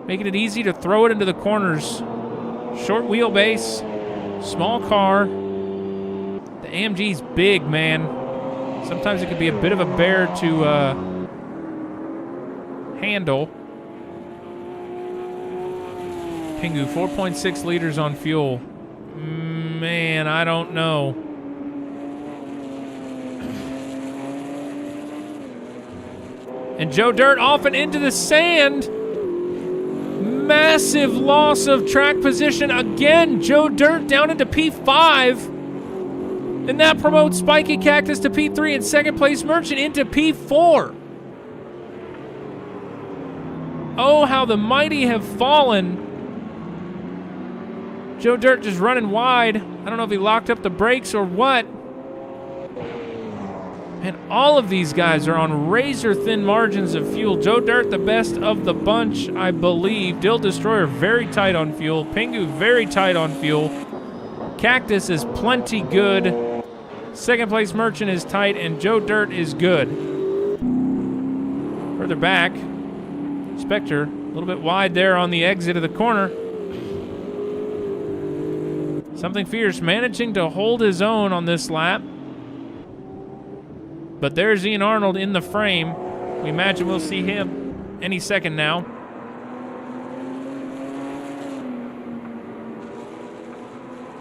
making it easy to throw it into the corners. Short wheelbase, small car. The AMG's big, man. Sometimes it can be a bit of a bear to handle. Pingu, 4.6 liters on fuel. Man, I don't know. And Joe Dirt off and into the sand. Massive loss of track position again. Joe Dirt down into P5. And that promotes Spiky Cactus to P3 and second place Merchant into P4. Oh, how the mighty have fallen. Joe Dirt just running wide. I don't know if he locked up the brakes or what. And all of these guys are on razor-thin margins of fuel. Joe Dirt, the best of the bunch, I believe. Dill Destroyer, very tight on fuel. Pingu, very tight on fuel. Cactus is plenty good. Second place Merchant is tight, and Joe Dirt is good. Further back, Spectre, a little bit wide there on the exit of the corner. Something Fierce managing to hold his own on this lap. But there's Ian Arnold in the frame. We imagine we'll see him any second now.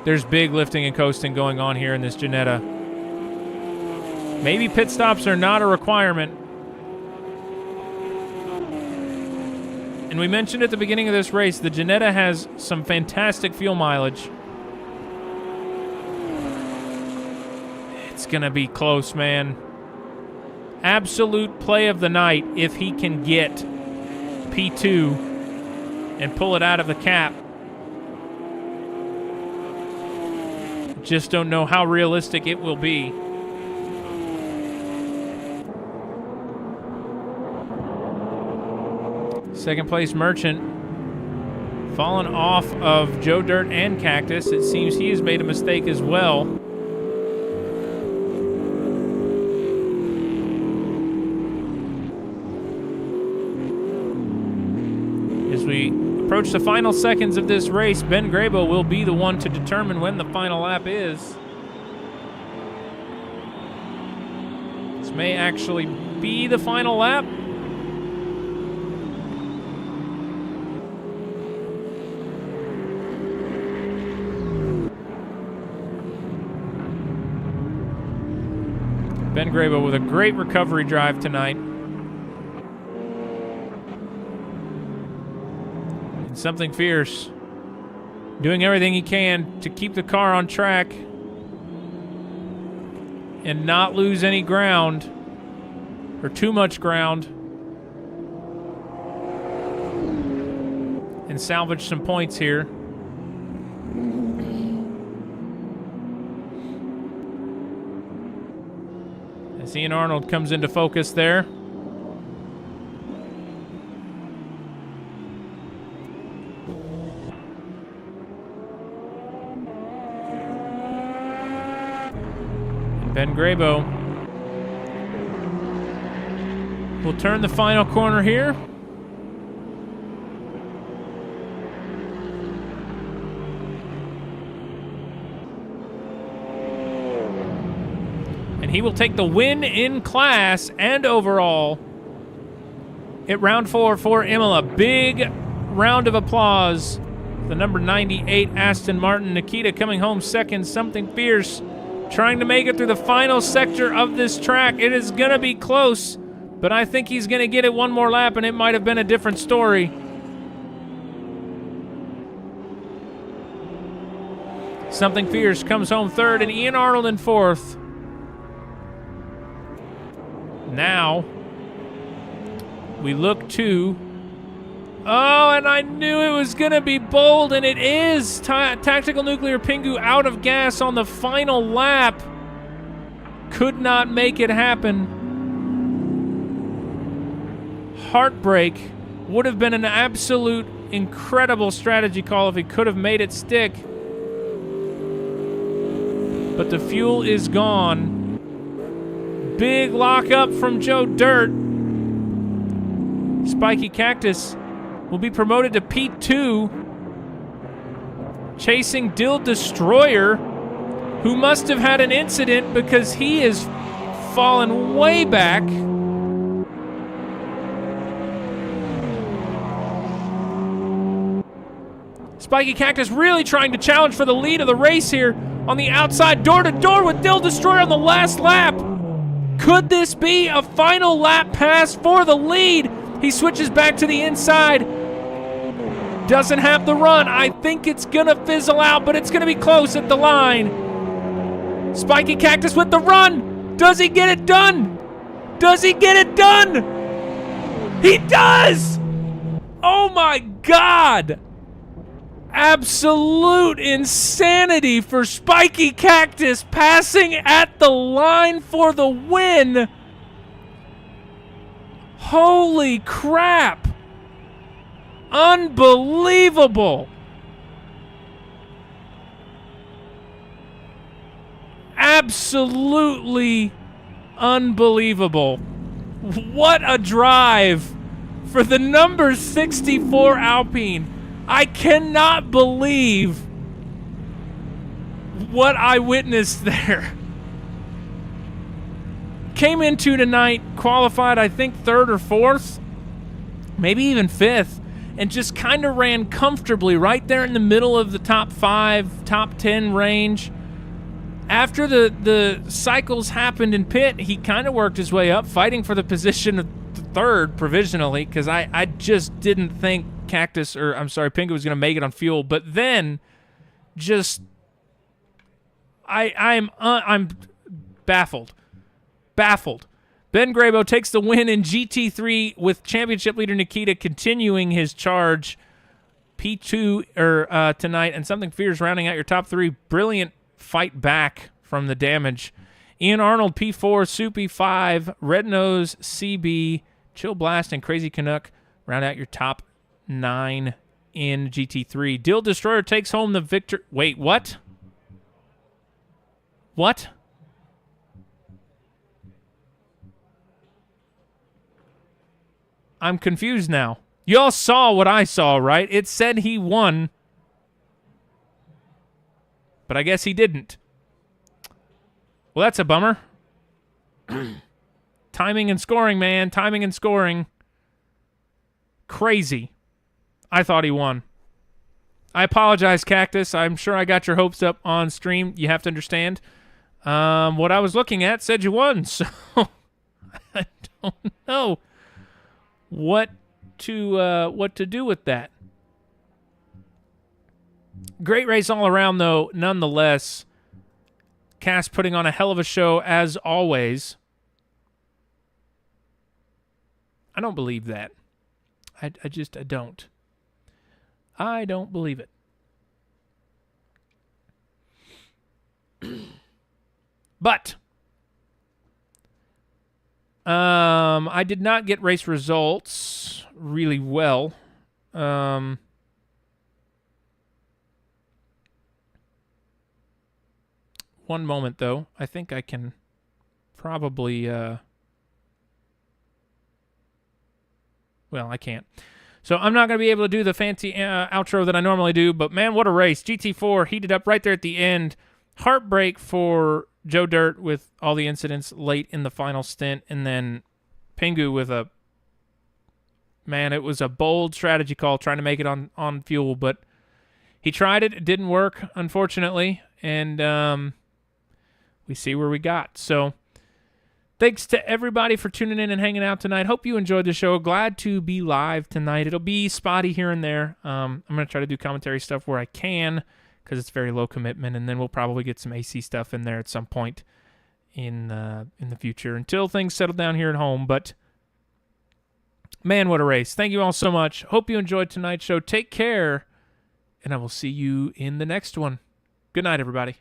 There's big lifting and coasting going on here in this Ginetta. Maybe pit stops are not a requirement. And we mentioned at the beginning of this race, the Ginetta has some fantastic fuel mileage. It's going to be close, man. Absolute play of the night if he can get P2 and pull it out of the cap. Just don't know how realistic it will be. Second place Merchant fallen off of Joe Dirt and Cactus. It seems he has made a mistake as well. As we approach the final seconds of this race, Ben Grabo will be the one to determine when the final lap is. This may actually be the final lap. Ben Grabo with a great recovery drive tonight. And Something Fierce doing everything he can to keep the car on track and not lose any ground or too much ground and salvage some points here. As Ian Arnold comes into focus there. And Ben Grabo will turn the final corner here. And he will take the win in class and overall at round 4 for Imola. Big round of applause. The number 98 Aston Martin. Nikita coming home second. Something Fierce trying to make it through the final sector of this track. It is going to be close, but I think he's going to get it one more lap, and it might have been a different story. Something Fierce comes home third, and Ian Arnold in fourth. Now, we look to... Oh, and I knew it was going to be bold, and it is. Tactical Nuclear Pingu out of gas on the final lap. Could not make it happen. Heartbreak. Would have been an absolute incredible strategy call if he could have made it stick. But the fuel is gone. Big lockup from Joe Dirt. Spiky Cactus will be promoted to P2, chasing Dill Destroyer, who must have had an incident because he is fallen way back. Spiky Cactus really trying to challenge for the lead of the race here on the outside, door-to-door with Dill Destroyer on the last lap. Could this be a final lap pass for the lead? He switches back to the inside. Doesn't have the run. I think it's going to fizzle out, but it's going to be close at the line. Spiky Cactus with the run. Does he get it done? Does he get it done? He does! Oh my God! Absolute insanity for Spiky Cactus, passing at the line for the win. Holy crap. Unbelievable. Absolutely unbelievable. What a drive for the number 64 Alpine. I cannot believe what I witnessed there. Came into tonight, qualified, I think, third or fourth, maybe even fifth, and just kind of ran comfortably right there in the middle of the top 5, top 10 range. After the cycles happened in pit, he kind of worked his way up, fighting for the position of third provisionally, because I just didn't think Pingu was going to make it on fuel. But then, just I'm baffled. Ben Grabo takes the win in GT3 with championship leader Nikita continuing his charge. P2 tonight, and Something Fierce rounding out your top 3. Brilliant fight back from the damage. Ian Arnold P4, Soupy 5, Red Nose CB, Chill Blast, and Crazy Canuck Round out your top 9 in GT3. Dill Destroyer takes home the victor. Wait, what? What? I'm confused now. You all saw what I saw, right? It said he won, but I guess he didn't. Well, that's a bummer. Timing and scoring, man. Timing and scoring. Crazy. I thought he won. I apologize, Cactus. I'm sure I got your hopes up on stream. You have to understand. What I was looking at said you won, so I don't know what to do with that. Great race all around, though, nonetheless. Cass putting on a hell of a show, as always. I don't believe that. I don't. I don't believe it. But I did not get race results really well. One moment, though. I think I can probably... well, I can't. So I'm not going to be able to do the fancy outro that I normally do, but man, what a race. GT4 heated up right there at the end. Heartbreak for Joe Dirt with all the incidents late in the final stint, and then Pingu with a... Man, it was a bold strategy call trying to make it on fuel, but he tried it. It didn't work, unfortunately, and we see where we got. So thanks to everybody for tuning in and hanging out tonight. Hope you enjoyed the show. Glad to be live tonight. It'll be spotty here and there. I'm going to try to do commentary stuff where I can because it's very low commitment, and then we'll probably get some AC stuff in there at some point in the future until things settle down here at home. But, man, what a race. Thank you all so much. Hope you enjoyed tonight's show. Take care, and I will see you in the next one. Good night, everybody.